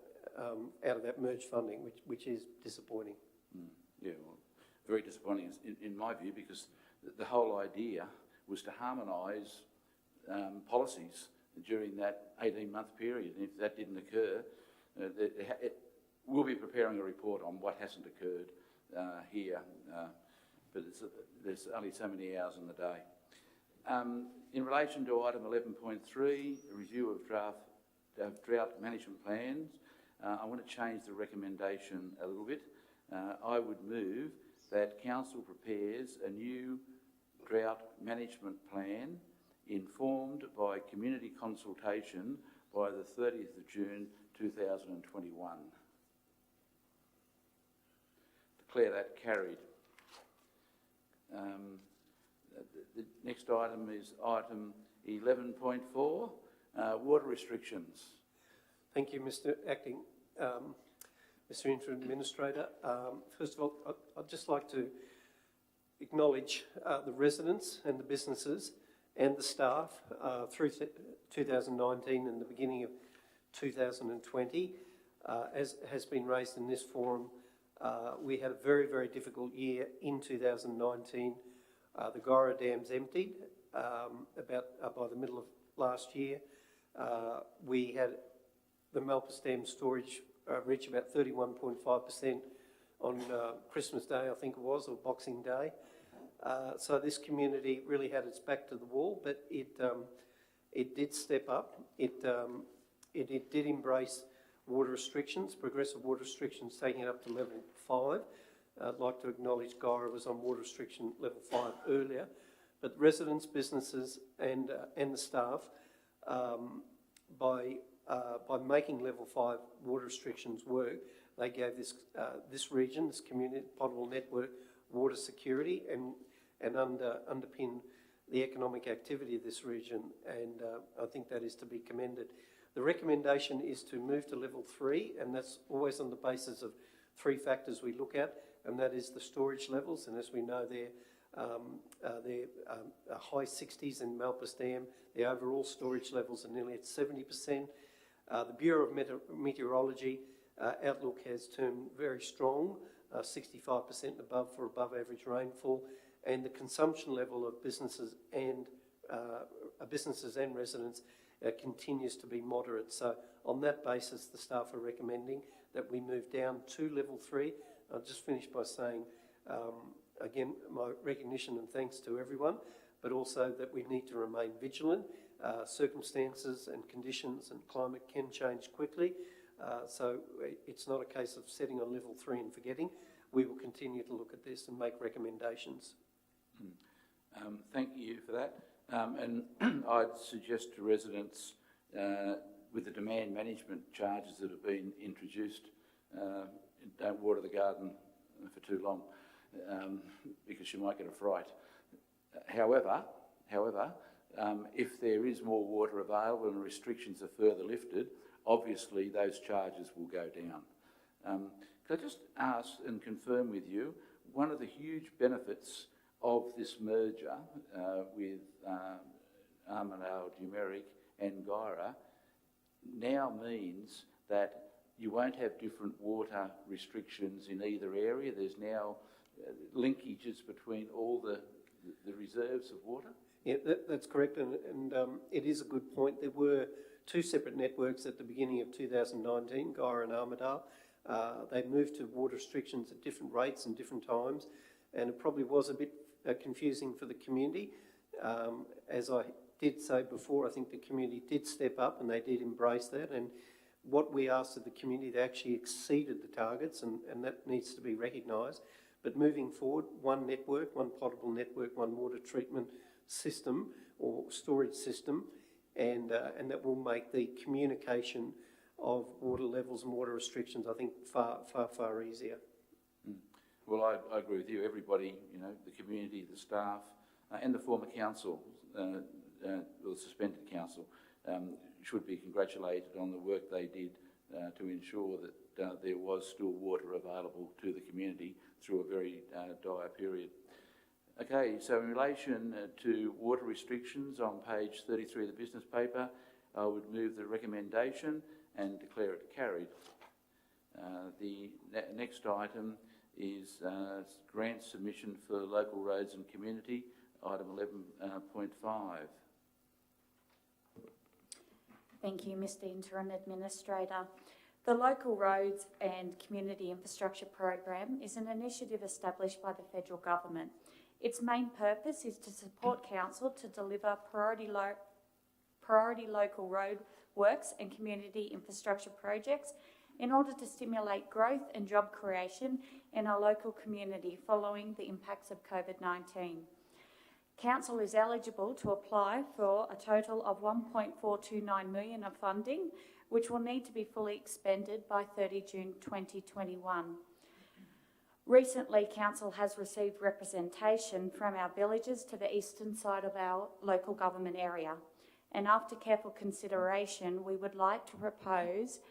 of that merged funding, which is disappointing. Yeah, well, very disappointing in my view, because the whole idea was to harmonise policies during that 18-month period. And if that didn't occur, we'll be preparing a report on what hasn't occurred here, but there's only so many hours in the day. In relation to item 11.3, a review of drought management plans, I want to change the recommendation a little bit. I would move that Council prepares a new drought management plan informed by community consultation by the 30th of June 2021. Declare that carried. The next item is item 11.4, water restrictions. Thank you, Mr. Acting, Mr. Interim Administrator. First of all, I'd just like to acknowledge the residents and the businesses and the staff through 2019 and the beginning of 2020. As has been raised in this forum, we had a very, very difficult year in 2019. The Guyra dams emptied by the middle of last year. We had the Malpas Dam storage reach about 31.5% on Christmas Day, I think it was, or Boxing Day. So this community really had its back to the wall, but it did step up. It did embrace water restrictions, progressive water restrictions, taking it up to level 5. I'd like to acknowledge Guyra was on water restriction level 5 earlier, but residents, businesses, and the staff, by making level 5 water restrictions work, they gave this region, this community potable network, water security and underpin the economic activity of this region, and I think that is to be commended. The recommendation is to move to level 3, and that's always on the basis of 3 factors we look at, and that is the storage levels, and as we know they're high 60s in Malpas Dam. The overall storage levels are nearly at 70%. The Bureau of Meteorology outlook has turned very strong, 65% above for above average rainfall, and the consumption level of businesses and residents continues to be moderate. So on that basis, the staff are recommending that we move down to level 3. I'll just finish by saying, again, my recognition and thanks to everyone, but also that we need to remain vigilant. Circumstances and conditions and climate can change quickly, so it's not a case of setting on level 3 and forgetting. We will continue to look at this and make recommendations. Thank you for that. And I'd suggest to residents, with the demand management charges that have been introduced, don't water the garden for too long, because you might get a fright. However, if there is more water available and restrictions are further lifted, obviously those charges will go down. Could I just ask and confirm with you, one of the huge benefits of this merger with Armadale, Dumeric and Guyra now means that you won't have different water restrictions in either area. There's now linkages between all the reserves of water? Yeah, that's correct, and it is a good point. There were 2 separate networks at the beginning of 2019, Guyra and Armadale. They moved to water restrictions at different rates and different times, and it probably was a bit confusing for the community. As I did say before, I think the community did step up and they did embrace that. And what we asked of the community, they actually exceeded the targets, and that needs to be recognised. But moving forward, one network, one potable network, one water treatment system or storage system, and that will make the communication of water levels and water restrictions, I think, far easier. Well, I agree with you. Everybody, the community, the staff, and the former council, the suspended council, should be congratulated on the work they did to ensure that there was still water available to the community through a very dire period. Okay, so in relation to water restrictions on page 33 of the business paper, I would move the recommendation and declare it carried. The next item is grant submission for local roads and community, item 11.5. Thank you, Mr. Interim Administrator. The Local Roads and Community Infrastructure Program is an initiative established by the federal government. Its main purpose is to support council to deliver priority local road works and community infrastructure projects in order to stimulate growth and job creation in our local community following the impacts of COVID-19. Council is eligible to apply for a total of $1.429 million of funding, which will need to be fully expended by 30 June 2021. Recently, Council has received representation from our villages to the eastern side of our local government area, and after careful consideration, we would like to propose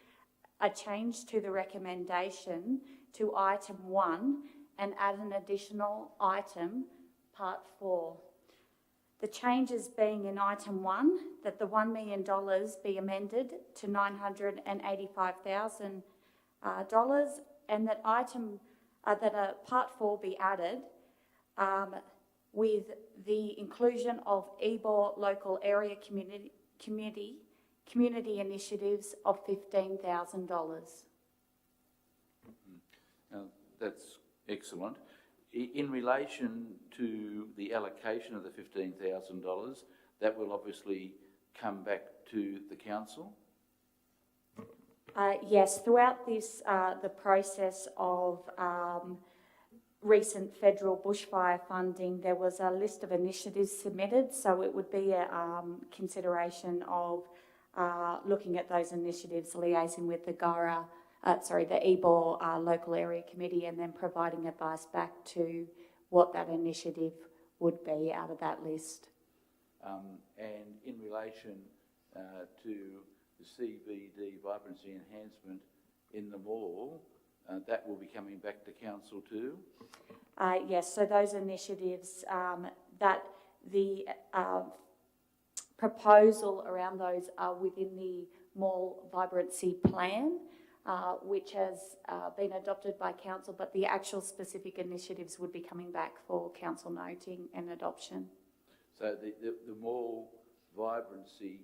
a change to the recommendation to item 1 and add an additional item, part 4. The changes being in item 1, that the $1 million be amended to $985,000, and that part 4 be added with the inclusion of EBOR local area community initiatives of $15,000. That's excellent. In relation to the allocation of the $15,000, that will obviously come back to the council? Yes, throughout this, the process of recent federal bushfire funding, there was a list of initiatives submitted, so it would be a consideration of looking at those initiatives, liaising with the the EBOR local area committee, and then providing advice back to what that initiative would be out of that list. And in relation to the CBD vibrancy enhancement in the mall, that will be coming back to council too? Yes, so those initiatives, that the proposal around those are within the mall vibrancy plan, which has been adopted by council, but the actual specific initiatives would be coming back for council noting and adoption. So the mall vibrancy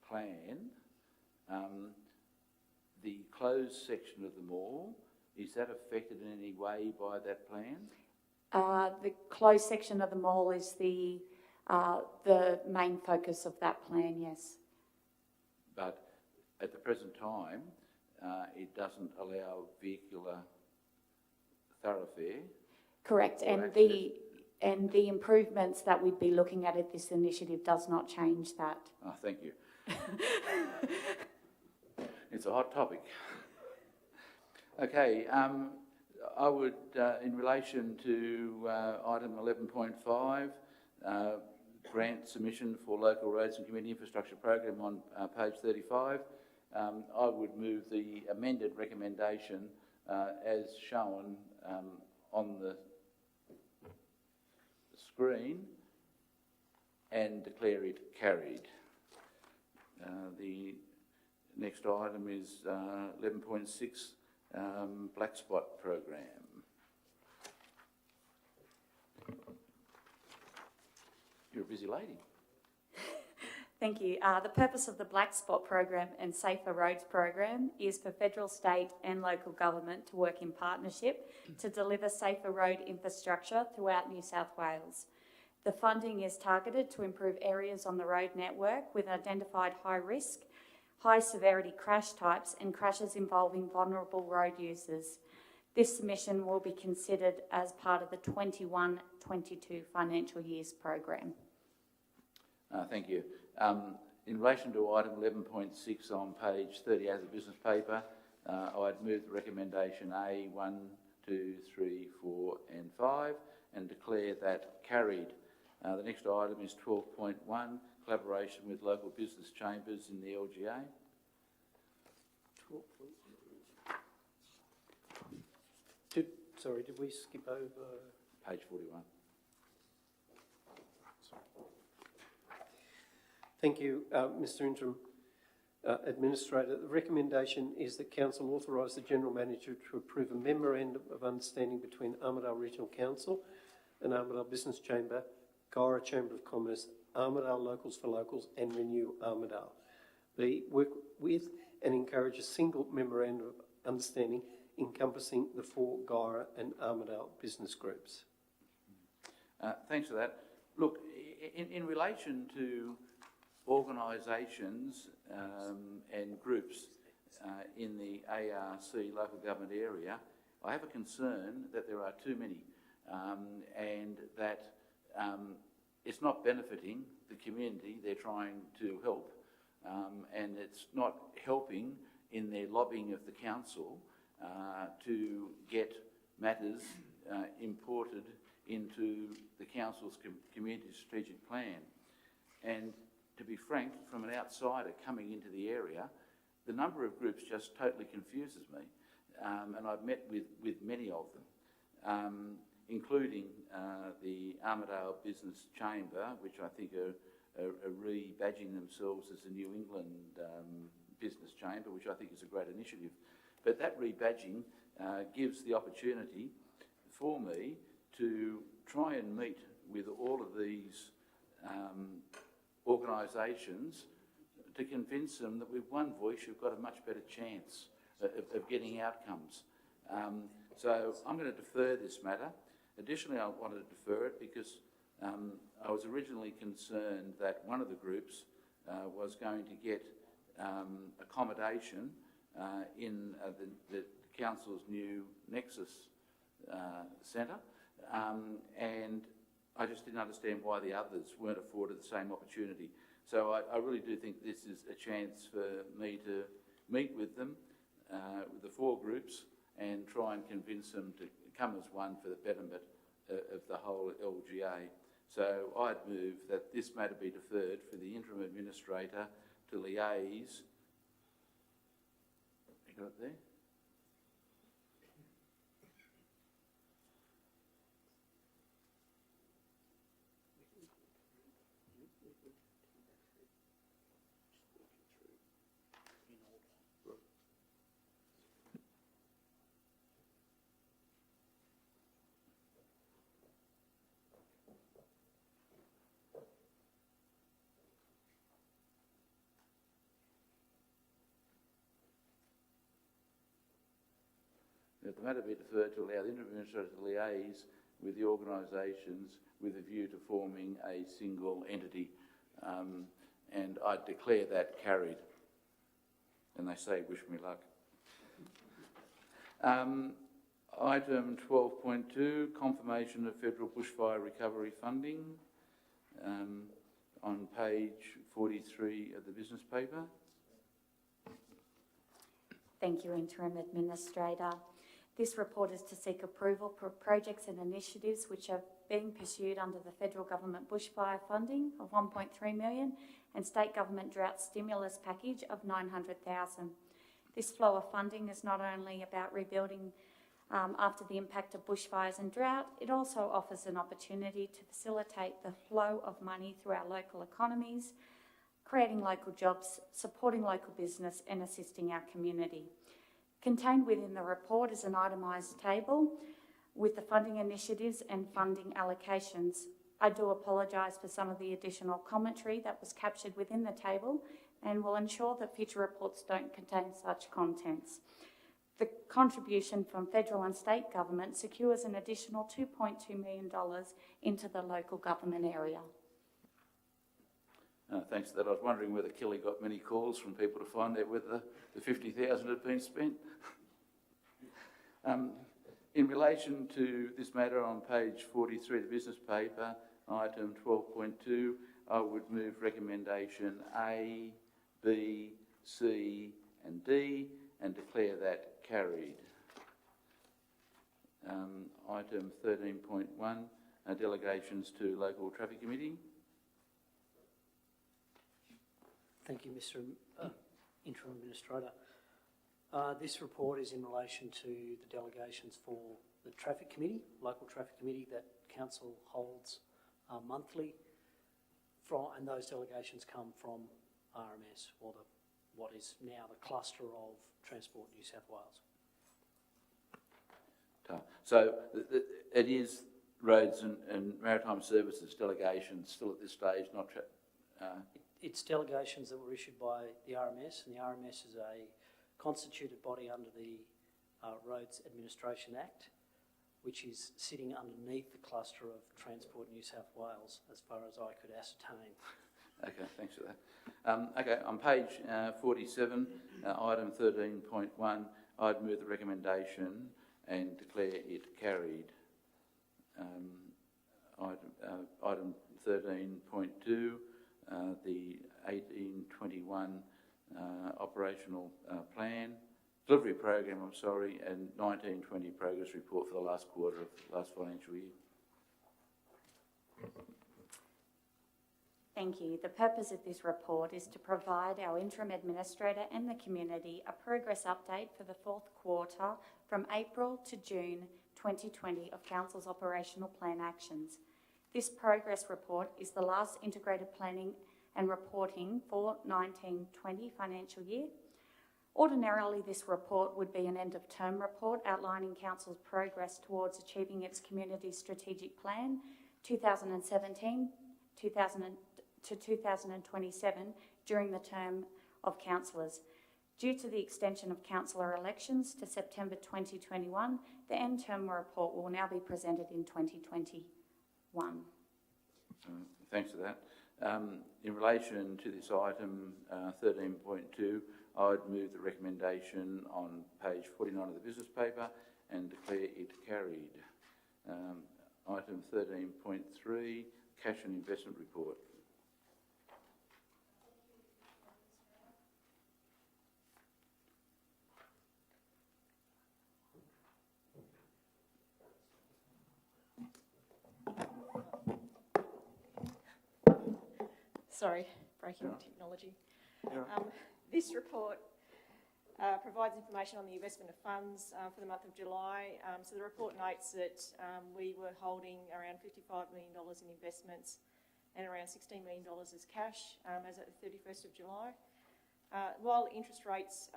plan, the closed section of the mall, is that affected in any way by that plan? The closed section of the mall is the main focus of that plan, yes. But at the present time, it doesn't allow vehicular thoroughfare. Correct, and the improvements that we'd be looking at this initiative does not change that. Oh, thank you. It's a hot topic. Okay, I would, in relation to item 11.5, grant submission for local roads and community infrastructure program on page 35, I would move the amended recommendation as shown on the screen and declare it carried. The next item is 11.6, Black Spot program. You're a busy lady. Thank you. The purpose of the Black Spot program and Safer Roads program is for federal, state and local government to work in partnership to deliver safer road infrastructure throughout New South Wales. The funding is targeted to improve areas on the road network with identified high risk, high severity crash types and crashes involving vulnerable road users. This submission will be considered as part of the 21-22 financial year's program. Thank you. In relation to item 11.6 on page 30 as a business paper, I'd move the recommendation A 1, 2, 3, 4 and 5 and declare that carried. The next item is 12.1, collaboration with local business chambers in the LGA. Did we skip over? Page 41. Thank you, Mr Interim Administrator. The recommendation is that Council authorise the General Manager to approve a Memorandum of Understanding between Armadale Regional Council and Armadale Business Chamber, Guyra Chamber of Commerce, Armadale Locals for Locals and Renew Armadale. B, work with and encourage a single Memorandum of Understanding encompassing the 4 Guyra and Armadale business groups. Thanks for that. Look, in relation to organisations and groups in the ARC local government area, I have a concern that there are too many and that it's not benefiting the community they're trying to help and it's not helping in their lobbying of the council to get matters imported into the council's community strategic plan. And to be frank, from an outsider coming into the area, the number of groups just totally confuses me. And I've met with many of them, including the Armadale Business Chamber, which I think are rebadging themselves as the New England Business Chamber, which I think is a great initiative. But that rebadging gives the opportunity for me to try and meet with all of these organisations to convince them that with one voice you've got a much better chance of getting outcomes. So I'm going to defer this matter. Additionally, I wanted to defer it because I was originally concerned that one of the groups was going to get accommodation in the council's new Nexus centre, and I just didn't understand why the others weren't afforded the same opportunity. So I really do think this is a chance for me to meet with them, with the 4 groups, and try and convince them to come as one for the betterment of the whole LGA. So I'd move that this matter be deferred for the Interim Administrator to liaise. You got it there? That the matter be deferred to allow the Interim Administrator to liaise with the organisations with a view to forming a single entity. And I declare that carried. And they say, wish me luck. Item 12.2, confirmation of federal bushfire recovery funding on page 43 of the business paper. Thank you, Interim Administrator. This report is to seek approval for projects and initiatives which are being pursued under the federal government bushfire funding of $1.3 million and state government drought stimulus package of $900,000. This flow of funding is not only about rebuilding after the impact of bushfires and drought, it also offers an opportunity to facilitate the flow of money through our local economies, creating local jobs, supporting local business and assisting our community. Contained within the report is an itemised table with the funding initiatives and funding allocations I do apologise for some of the additional commentary that was captured within the table and will ensure that future reports don't contain such contents. The contribution from federal and state government secures an additional $2.2 million into the local government area. Thanks for that. I was wondering whether Kelly got many calls from people to find out whether the $50,000 had been spent. In relation to this matter on page 43 of the business paper, item 12.2, I would move recommendation A, B, C and D and declare that carried. Item 13.1, delegations to Local Traffic Committee. Thank you, Mr. Interim Administrator. This report is in relation to the delegations for the Traffic Committee, Local Traffic Committee that Council holds monthly, and those delegations come from RMS, or what is now the cluster of Transport New South Wales. So it is Roads and Maritime Services delegations still at this stage, not... It's delegations that were issued by the RMS, and the RMS is a constituted body under the Roads Administration Act, which is sitting underneath the cluster of Transport New South Wales, as far as I could ascertain. Okay, thanks for that. Okay, on page 47, item 13.1, I'd move the recommendation and declare it carried. Item 13.2, the 1821 operational plan, delivery program, and 1920 progress report for the last quarter of last financial year. Thank you. The purpose of this report is to provide our interim administrator and the community a progress update for the fourth quarter from April to June 2020 of Council's operational plan actions. This progress report is the last integrated planning and reporting for 1920 financial year. Ordinarily, this report would be an end-of-term report outlining Council's progress towards achieving its community strategic plan 2017 to 2027 during the term of councillors. Due to the extension of councillor elections to September 2021, the end-term report will now be presented in 2021. Thanks for that. In relation to this item 13.2, I would move the recommendation on page 49 of the business paper and declare it carried. Item 13.3, cash and investment report. Sorry, breaking technology. This report provides information on the investment of funds for the month of July. So the report notes that we were holding around $55 million in investments and around $16 million as cash as at the 31st of July. While interest rates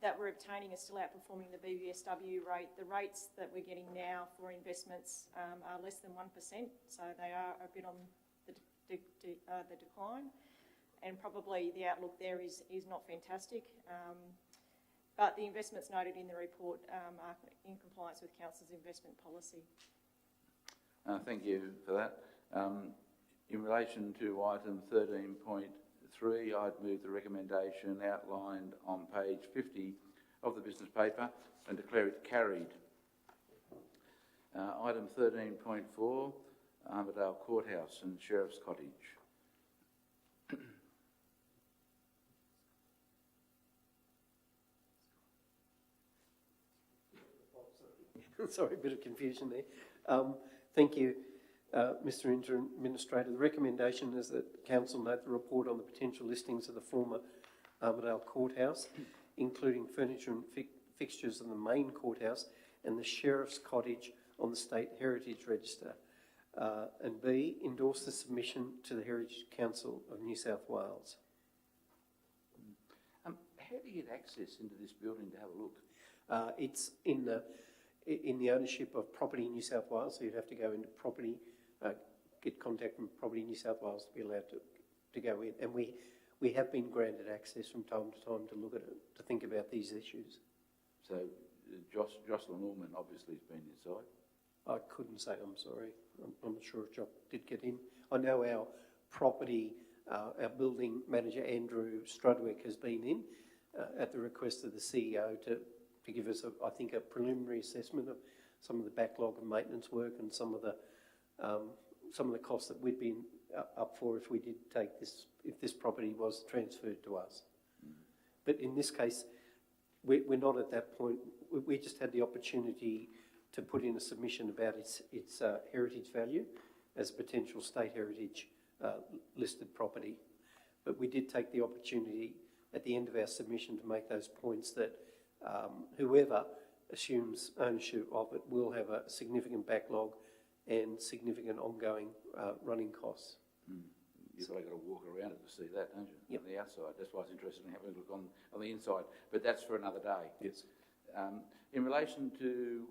that we're obtaining are still outperforming the BBSW rate, the rates that we're getting now for investments are less than 1%, so they are a bit on the decline, and probably the outlook there is not fantastic. But the investments noted in the report are in compliance with Council's investment policy. Thank you for that. In relation to item 13.3, I'd move the recommendation outlined on page 50 of the business paper and declare it carried. Item 13.4, Armadale Courthouse and Sheriff's Cottage. Sorry, a bit of confusion there. Thank you, Mr. Interim Administrator. The recommendation is that Council note the report on the potential listings of the former Armadale Courthouse, including furniture and fixtures of the main courthouse and the Sheriff's Cottage on the State Heritage Register. And B, endorse the submission to the Heritage Council of New South Wales. How do you get access into this building to have a look? It's in the ownership of Property New South Wales, so you'd have to go into Property get contact from Property New South Wales to be allowed to go in. And we have been granted access from time to time to look at it, to think about these issues. So Jocelyn Allman obviously has been inside. I couldn't say, I'm sorry. I'm not sure if Jock did get in. I know our property, our building manager, Andrew Strudwick, has been in at the request of the CEO to give us, I think, a preliminary assessment of some of the backlog of maintenance work and some of the costs that we'd been up for if we did take this, if this property was transferred to us. But in this case, we're not at that point. We just had the opportunity to put in a submission about its heritage value as a potential state heritage listed property. But we did take the opportunity at the end of our submission to make those points that whoever assumes ownership of it will have a significant backlog and significant ongoing running costs. You've got to walk around it to see that, don't you? Yep. On the outside. That's why it's interesting to have a look on the inside. But that's for another day. Yes. In relation to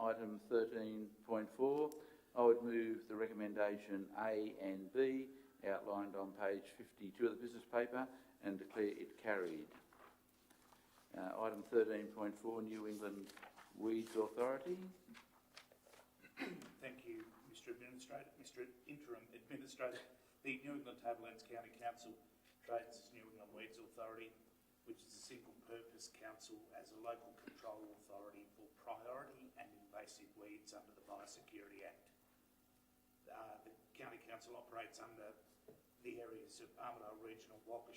item 13.4, I would move the recommendation A and B outlined on page 52 of the business paper and declare it carried. Item 13.4, New England Weeds Authority. Thank you, Mr Administrator. Mr Interim Administrator, the New England Tablelands County Council trades as New England Weeds Authority, which is a single-purpose council as a local control authority for priority and invasive weeds under the Biosecurity Act. The County Council operates under the areas of Armadale Regional, Walker,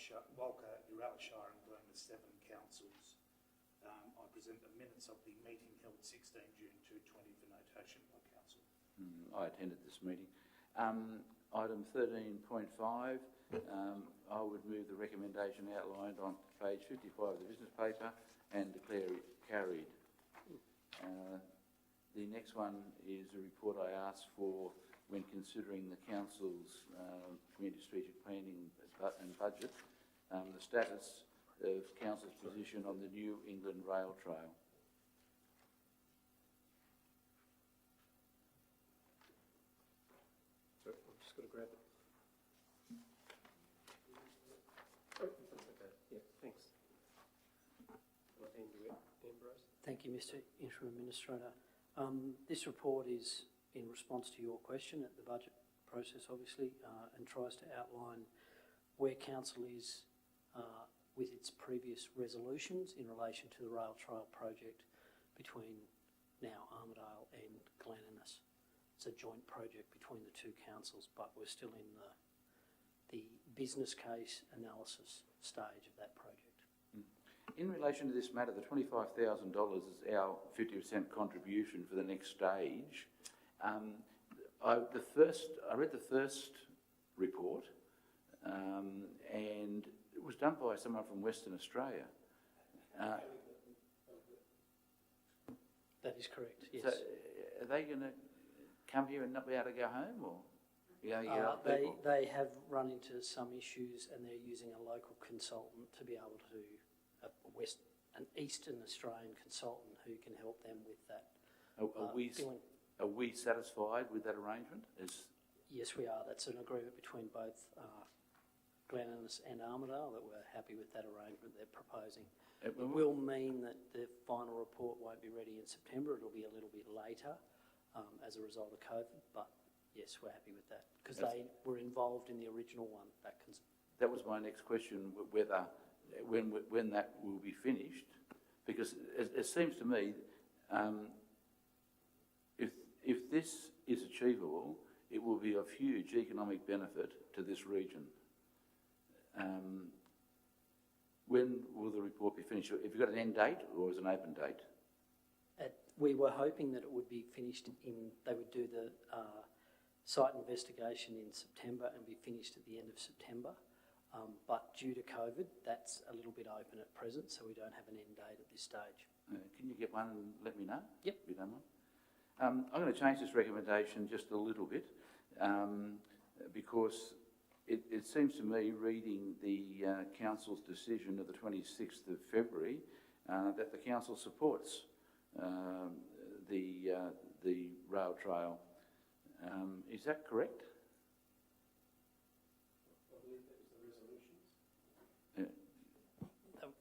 Urallashire and Glen, the 7 councils. I present the minutes of the meeting held 16 June 2020 for notation by council. I attended this meeting. Item 13.5, I would move the recommendation outlined on page 55 of the business paper and declare it carried. The next one is a report I asked for when considering the Council's community strategic planning and budget, the status of Council's position on the New England Rail Trail. Sorry, I've just got to grab it. Oh, that's okay. Yeah, thanks. I'll hand you it, Ambrose. Thank you, Mr Interim Administrator. This report is in response to your question at the budget process, obviously, and tries to outline where Council is with its previous resolutions in relation to the rail trail project between now Armadale and Glen Innes. It's a joint project between the two councils, but we're still in the business case analysis stage of that project. In relation to this matter, the $25,000 is our 50% contribution for the next stage. I read the first report, and it was done by someone from Western Australia. That is correct, yes. So are they going to come here and not be able to go home, or they have run into some issues, and they're using a local consultant to be able to an Eastern Australian consultant who can help them with that. Are we satisfied with that arrangement? Yes, we are. That's an agreement between both Glen Innes and Armadale that we're happy with that arrangement they're proposing. It will mean that the final report won't be ready in September. It'll be a little bit later as a result of COVID, but yes, we're happy with that because they were involved in the original one. That was my next question, whether when that will be finished, because it seems to me if this is achievable, it will be of huge economic benefit to this region. When will the report be finished? Have you got an end date or is it an open date? We were hoping that it would be finished they would do the site investigation in September and be finished at the end of September. But due to COVID, that's a little bit open at present, so we don't have an end date at this stage. Can you get one and let me know? Yep. If you don't mind. I'm going to change this recommendation just a little bit because it seems to me, reading the Council's decision of the 26th of February, that the Council supports the rail trail Is that correct?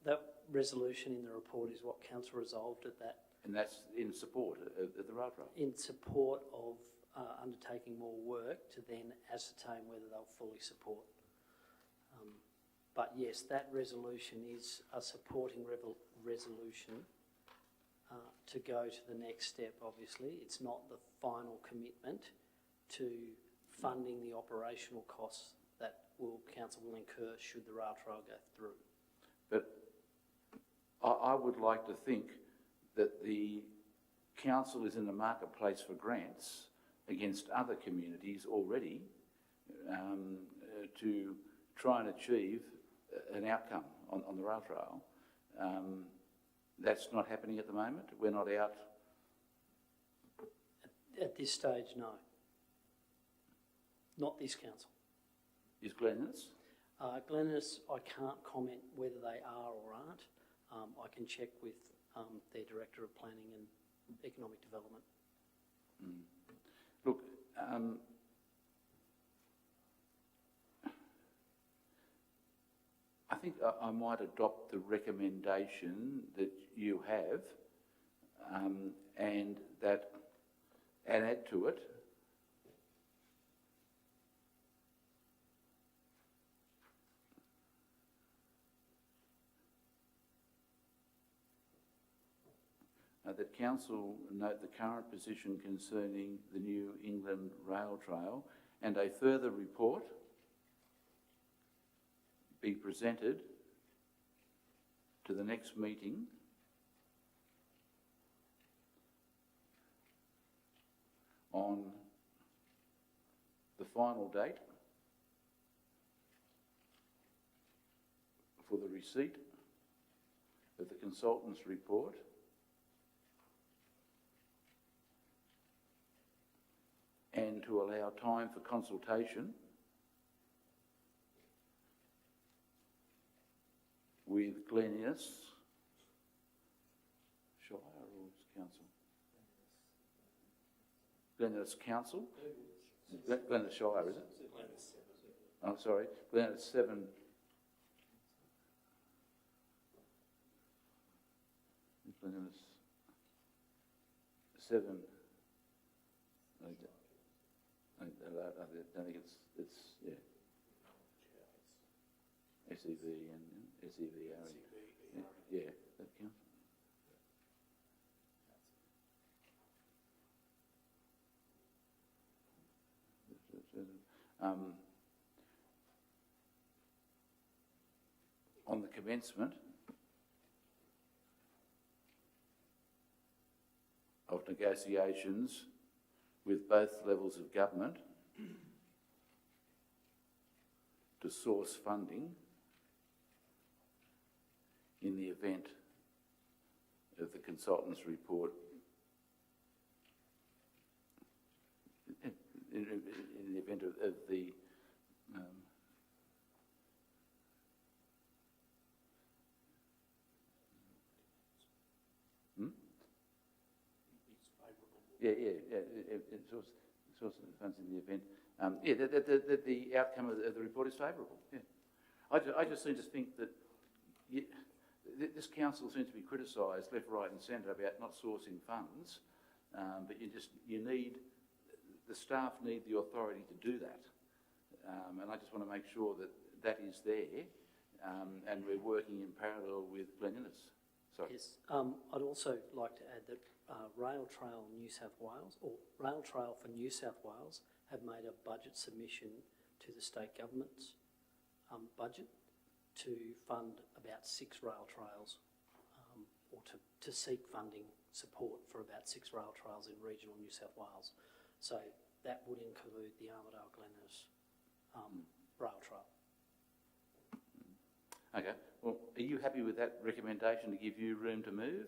That resolution in the report is what council resolved at that. And that's in support of the rail trail? In support of undertaking more work to then ascertain whether they'll fully support. But yes, that resolution is a supporting resolution to go to the next step, obviously. It's not the final commitment to funding the operational costs that council will incur should the rail trail go through. But I would like to think that the council is in the marketplace for grants against other communities already to try and achieve an outcome on the rail trail. That's not happening at the moment. We're not out. At this stage, no. Not this council. Is Glen Innes? Glen Innes, I can't comment whether they are or aren't. I can check with their Director of Planning and Economic Development. Look, I think I might adopt the recommendation that you have and add to it that Council note the current position concerning the New England Rail Trail and a further report be presented to the next meeting on the final date for the receipt of the consultant's report and to allow time for consultation with Glen Innes, Shire or Council? Glen Innes Council? Glen Innes Shire, is it? Oh, sorry, Glen Innes 7. Glen Innes 7. I don't think it's yeah. SEV and SEVR. Yeah, that counts. On the commencement of negotiations with both levels of government to source funding in the event of the consultant's report, in the event of the source of funds in the event. The outcome of the report is favourable. Yeah, I just seem to think that this council seems to be criticised left, right, and centre about not sourcing funds, but the staff need the authority to do that, and I just want to make sure that that is there, and we're working in parallel with Glen Innes. Sorry. Yes, I'd also like to add that Rail Trail New South Wales, or Rail Trail for New South Wales, have made a budget submission to the state government's budget to fund about 6 rail trails, or to seek funding support for about 6 rail trails in regional New South Wales. So that would include the Armadale Glen Innes rail trail. Okay, well, are you happy with that recommendation to give you room to move?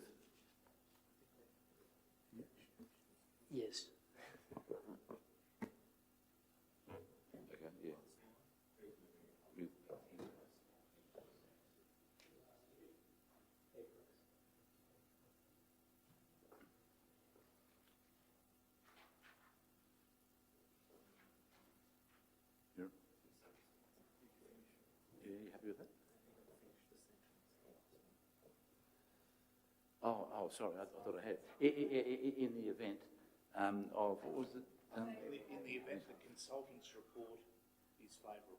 Yes. Okay, yeah. oh, sorry, I thought I had. In the event of, what was it? In the event the consultant's report is favourable.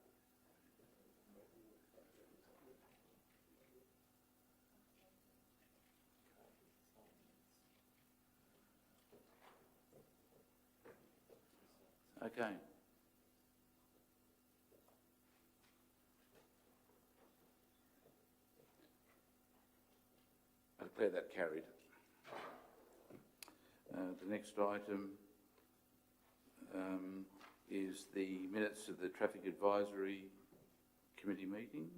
Okay. I declare that carried. The next item is the minutes of the Traffic Advisory Committee meeting.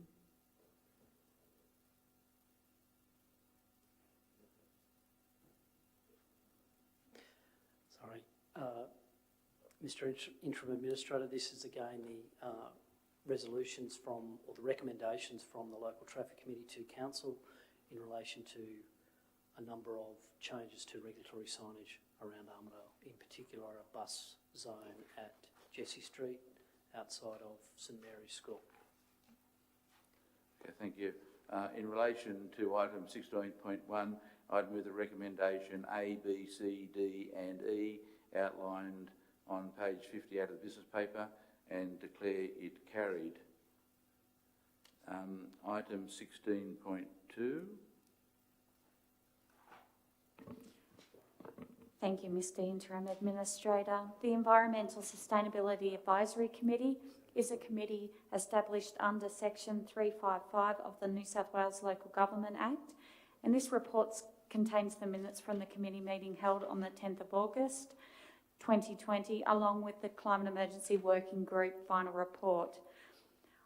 Sorry. Mr. Interim Administrator, this is again the resolutions from, or the recommendations from the Local Traffic Committee to Council in relation to a number of changes to regulatory signage around Armadale, in particular a bus zone at Jessie Street outside of St Mary's School. Okay, thank you. In relation to item 16.1, I'd move the recommendation A, B, C, D and E outlined on page 58 of the business paper and declare it carried. Item 16.2. Thank you, Mr. Interim Administrator. The Environmental Sustainability Advisory Committee is a committee established under Section 355 of the New South Wales Local Government Act, and this report contains the minutes from the committee meeting held on the 10th of August 2020, along with the Climate Emergency Working Group final report.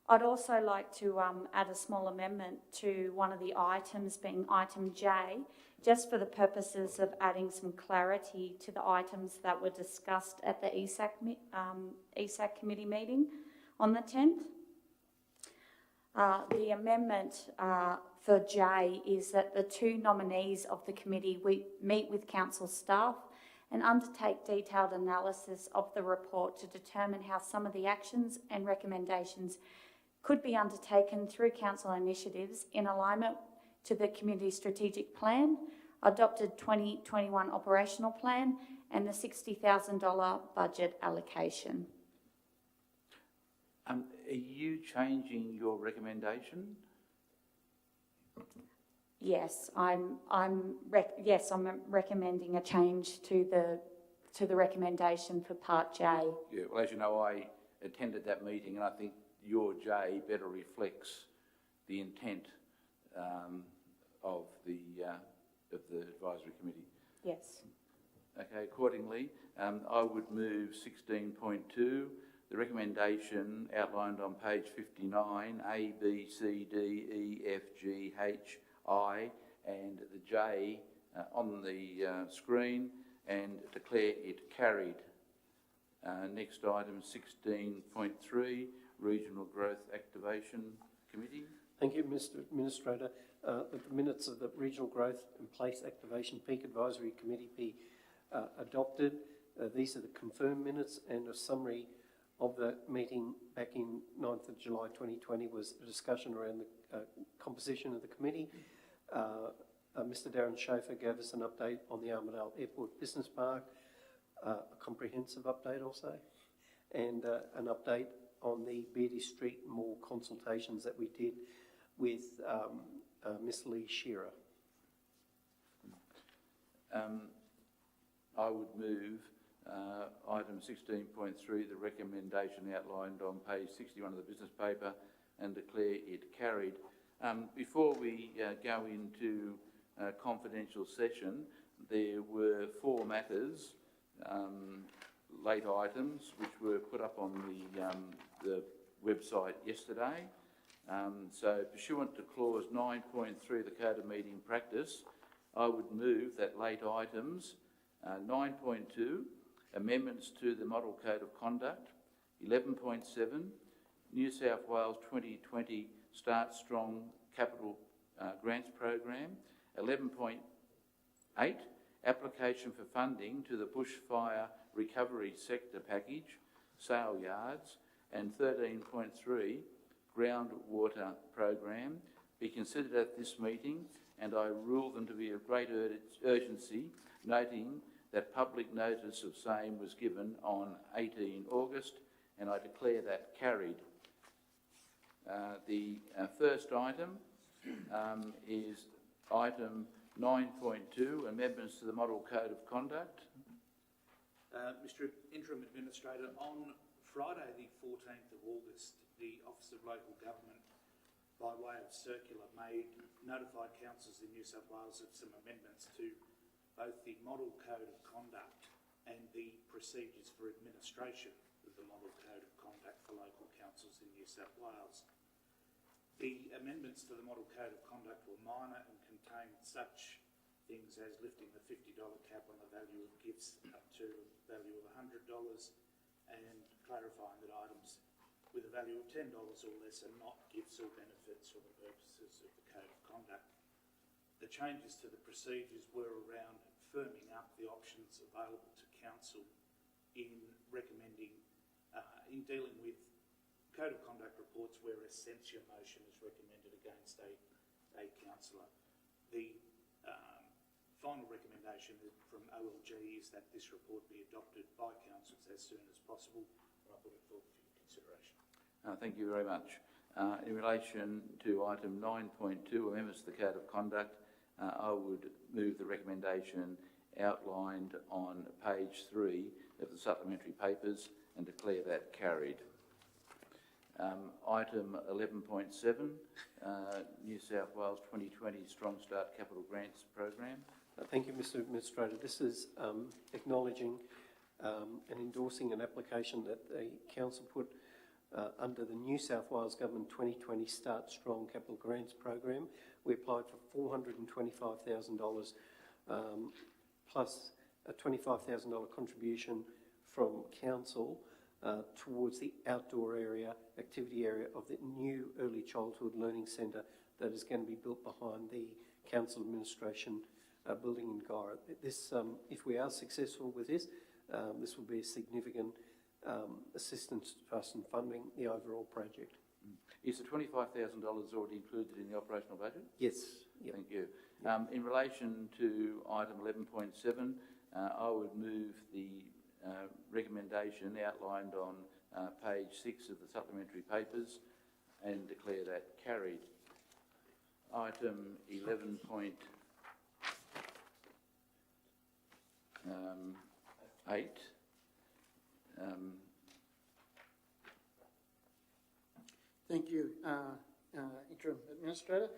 I'd also like to add a small amendment to one of the items, being item J, just for the purposes of adding some clarity to the items that were discussed at the ESAC committee meeting on the 10th. The amendment for J is that the two nominees of the committee meet with council staff and undertake detailed analysis of the report to determine how some of the actions and recommendations could be undertaken through council initiatives in alignment to the community strategic plan, adopted 2021 operational plan and the $60,000 budget allocation. Are you changing your recommendation? Yes, I'm recommending a change to the recommendation for Part J. Yeah, well, as you know, I attended that meeting and I think your J better reflects the intent of the advisory committee. Yes. Okay, accordingly, I would move 16.2, the recommendation outlined on page 59, A, B, C, D, E, F, G, H, I and the J on the screen and declare it carried. Next item, 16.3, Regional Growth Activation Committee. Thank you, Mr. Administrator. That the minutes of the Regional Growth and Place Activation Peak Advisory Committee be adopted. These are the confirmed minutes, and a summary of the meeting back in 9th of July 2020 was a discussion around the composition of the committee. Mr. Darren Schaefer gave us an update on the Armadale Airport Business Park, a comprehensive update also, and an update on the Beatty Street Mall consultations that we did with Miss Lee Shearer. I would move item 16.3, the recommendation outlined on page 61 of the business paper, and declare it carried. Before we go into confidential session, there were 4 matters, late items, which were put up on the website yesterday. So pursuant to clause 9.3 of the Code of Meeting Practice, I would move that late items 9.2, amendments to the Model Code of Conduct, 11.7, New South Wales 2020 Start Strong Capital Grants Program, 11.8, application for funding to the Bushfire Recovery Sector Package, sale yards, and 13.3, groundwater program, be considered at this meeting and I rule them to be of great urgency, noting that public notice of same was given on 18 August, and I declare that carried. The first item is item 9.2, amendments to the Model Code of Conduct. Mr Interim Administrator, on Friday the 14th of August, the Office of Local Government, by way of circular, notified councils in New South Wales of some amendments to both the Model Code of Conduct and the procedures for administration of the Model Code of Conduct for local councils in New South Wales. The amendments to the Model Code of Conduct were minor and contained such things as lifting the $50 cap on the value of gifts up to a value of $100 and clarifying that items with a value of $10 or less are not gifts or benefits for the purposes of the Code of Conduct. The changes to the procedures were around firming up the options available to council in recommending, in dealing with Code of Conduct reports where a censure motion is recommended against a councillor. The final recommendation from OLG is that this report be adopted by councils as soon as possible, and I put it forward for your consideration. Thank you very much. In relation to item 9.2, amendments to the Code of Conduct, I would move the recommendation outlined on page 3 of the supplementary papers and declare that carried. Item 11.7, New South Wales 2020 Strong Start Capital Grants Program. Thank you, Mr Administrator. This is acknowledging and endorsing an application that the Council put under the New South Wales Government 2020 Start Strong Capital Grants Program. We applied for $425,000 plus a $25,000 contribution from Council towards the outdoor area, activity area of the new Early Childhood Learning Centre that is going to be built behind the Council Administration building in Guyra. This, if we are successful with this, this will be a significant assistance to us in funding the overall project. Is the $25,000 already included in the operational budget? Yes. Yep. Thank you. In relation to item 11.7, I would move the recommendation outlined on page 6 of the supplementary papers and declare that carried. Item 11.8, Thank you, Interim Administrator.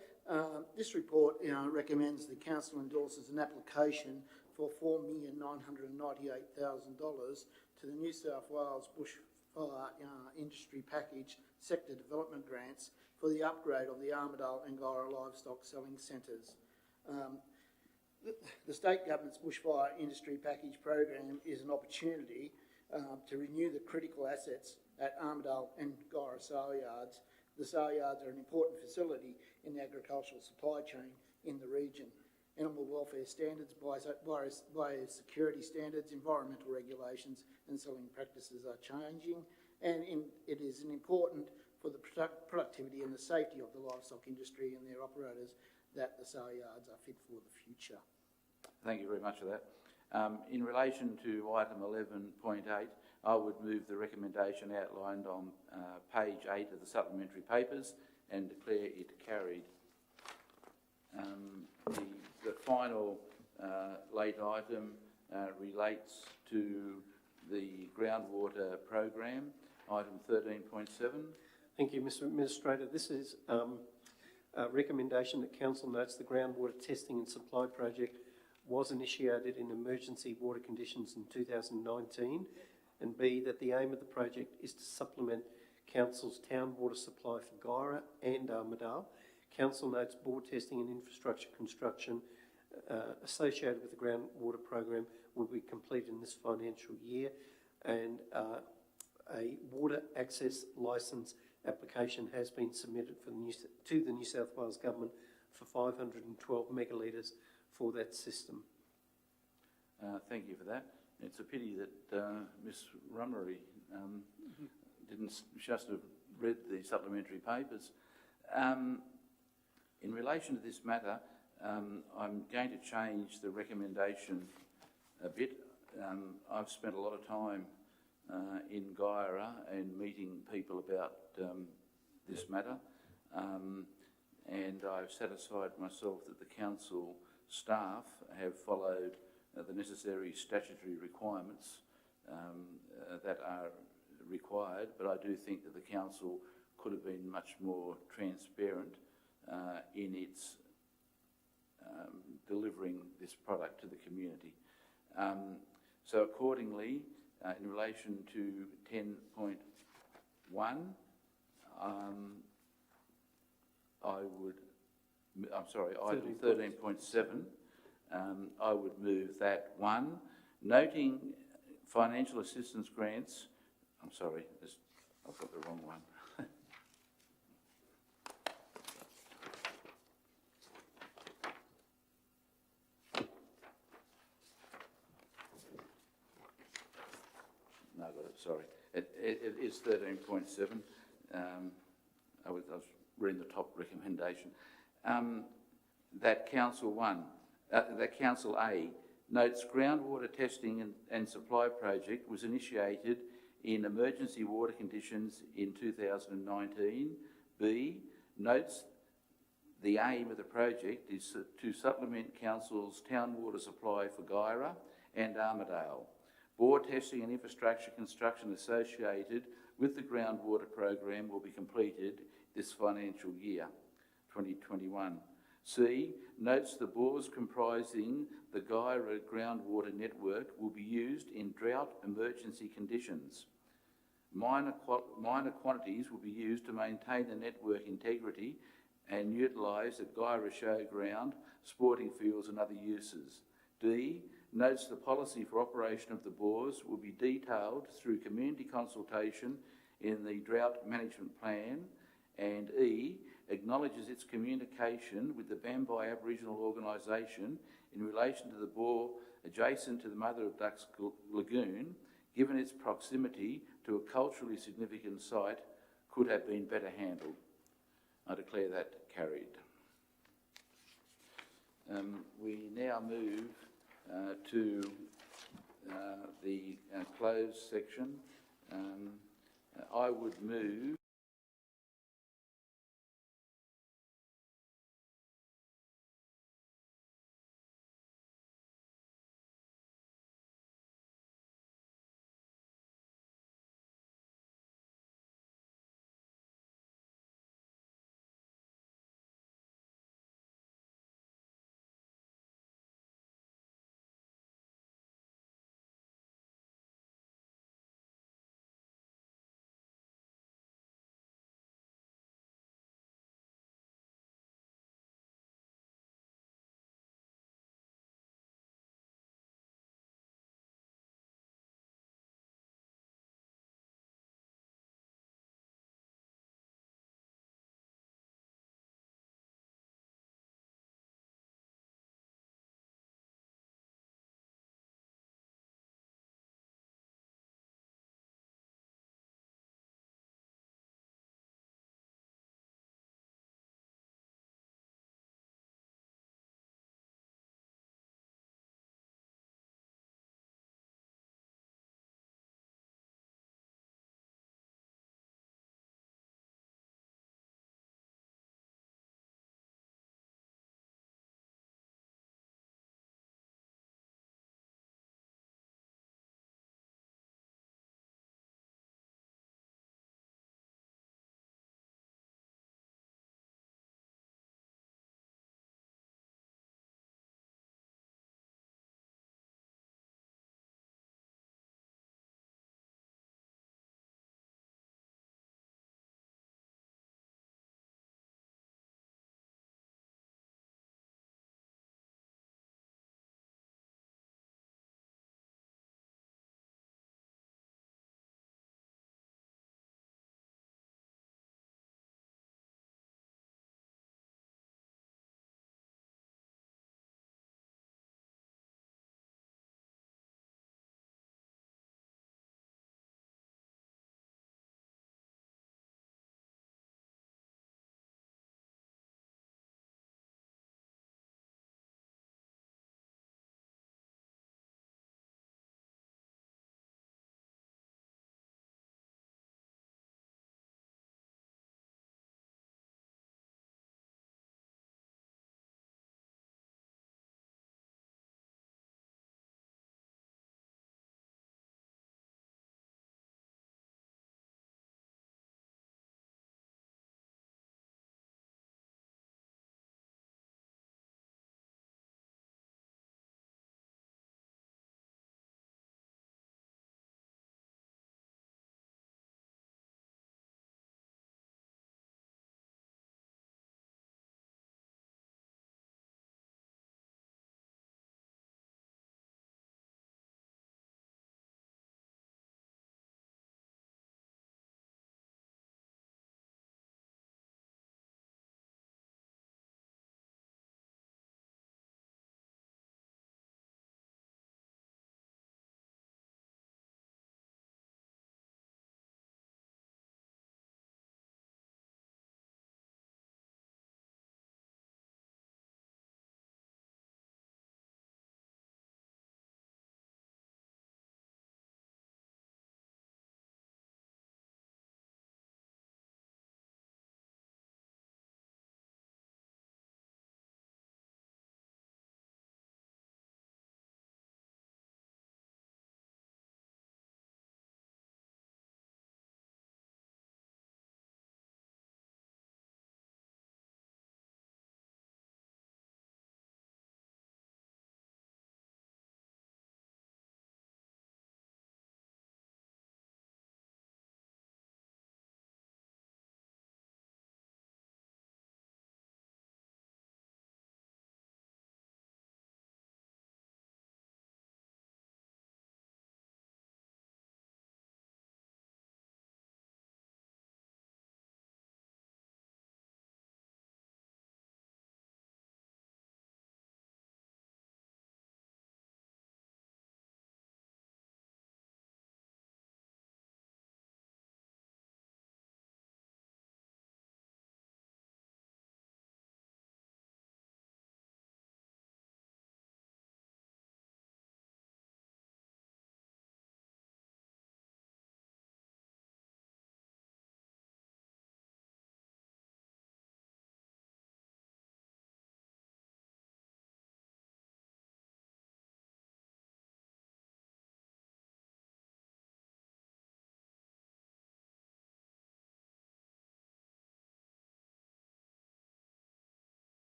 This report recommends the Council endorses an application for $4,998,000 to the New South Wales Bushfire Industry Package Sector Development Grants for the upgrade of the Armadale and Guyra livestock selling centres. The State Government's Bushfire Industry Package program is an opportunity to renew the critical assets at Armadale and Guyra sale yards. The sale yards are an important facility in the agricultural supply chain in the region. Animal welfare standards, biosecurity standards, environmental regulations and selling practices are changing, and it is important for the productivity and the safety of the livestock industry and their operators that the sale yards are fit for the future. thank you very much for that. In relation to item 11.8, I would move the recommendation outlined on page 8 of the supplementary papers and declare it carried. The final late item relates to the groundwater program, item 13.7. Thank you, Mr Administrator. This is a recommendation that Council notes the groundwater testing and supply project was initiated in emergency water conditions in 2019, and B, that the aim of the project is to supplement Council's town water supply for Guyra and Armadale. Council notes bore testing and infrastructure construction associated with the groundwater program will be completed in this financial year, and a water access licence application has been submitted to the New South Wales Government for 512 megalitres for that system. Thank you for that. It's a pity that Ms Rummery didn't just have read the supplementary papers. In relation to this matter, I'm going to change the recommendation a bit. I've spent a lot of time in Guyra and meeting people about this matter, and I've satisfied myself that the council staff have followed the necessary statutory requirements that are required, but I do think that the council could have been much more transparent in its delivering this product to the community. So accordingly, in relation to 10.1, item 13.7, I would move that one, noting financial assistance grants, I've got the wrong one. No, I got it, sorry. It is 13.7. I was reading the top recommendation. That Council A notes groundwater testing and supply project was initiated in emergency water conditions in 2019. B notes the aim of the project is to supplement Council's town water supply for Guyra and Armadale. Bore testing and infrastructure construction associated with the groundwater program will be completed this financial year, 2021. C notes the bores comprising the Guyra groundwater network will be used in drought emergency conditions. Minor quantities will be used to maintain the network integrity and utilised at Guyra Showground, sporting fields and other uses. D notes the policy for operation of the bores will be detailed through community consultation in the drought management plan. And E acknowledges its communication with the Bambai Aboriginal organisation in relation to the bore adjacent to the Mother of Ducks Lagoon, given its proximity to a culturally significant site, could have been better handled. I declare that carried. We now move to the closed section. I would move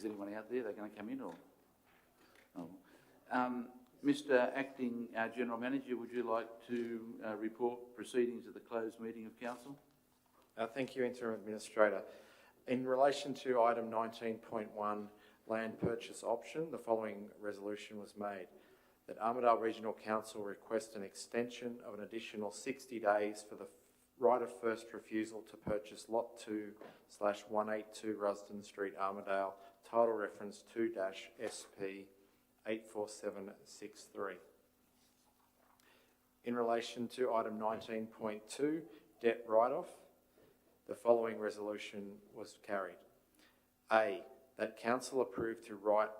Is anyone out there? They're going to come in or? Oh. Mr Acting General Manager, would you like to report proceedings of the closed meeting of Council? Thank you, Interim Administrator. In relation to item 19.1, land purchase option, the following resolution was made. That Armadale Regional Council request an extension of an additional 60 days for the right of first refusal to purchase Lot 2/182 Rusden Street, Armadale, title reference 2-SP 84763. In relation to item 19.2, debt write-off, the following resolution was carried. A, that Council approved to write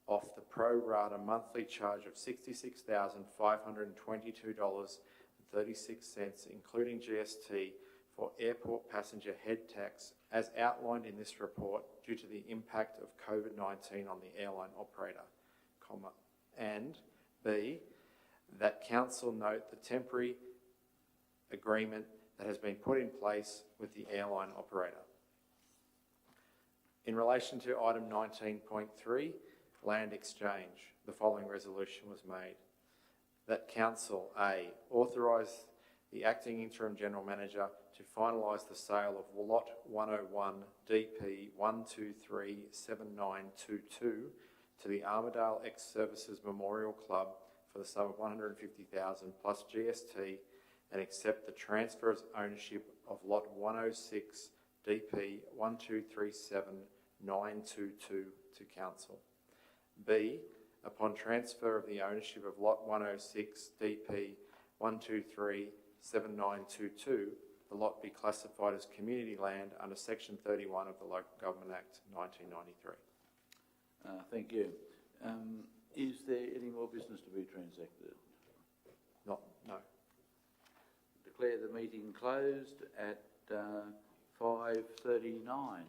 off the pro rata monthly charge of $66,522.36, including GST, for airport passenger head tax, as outlined in this report, due to the impact of COVID-19 on the airline operator, and B, that Council note the temporary agreement that has been put in place with the airline operator. In relation to item 19.3, land exchange, the following resolution was made. That Council, A, authorise the Acting Interim General Manager to finalise the sale of Lot 101 DP 1237922 to the Armadale Ex-Services Memorial Club for the sum of $150,000 plus GST, and accept the transfer of ownership of Lot 106 DP 1237922 to Council. B, upon transfer of the ownership of Lot 106 DP 1237922, the lot be classified as community land under Section 31 of the Local Government Act 1993. Thank you. Is there any more business to be transacted? No. Declare the meeting closed at 5:39.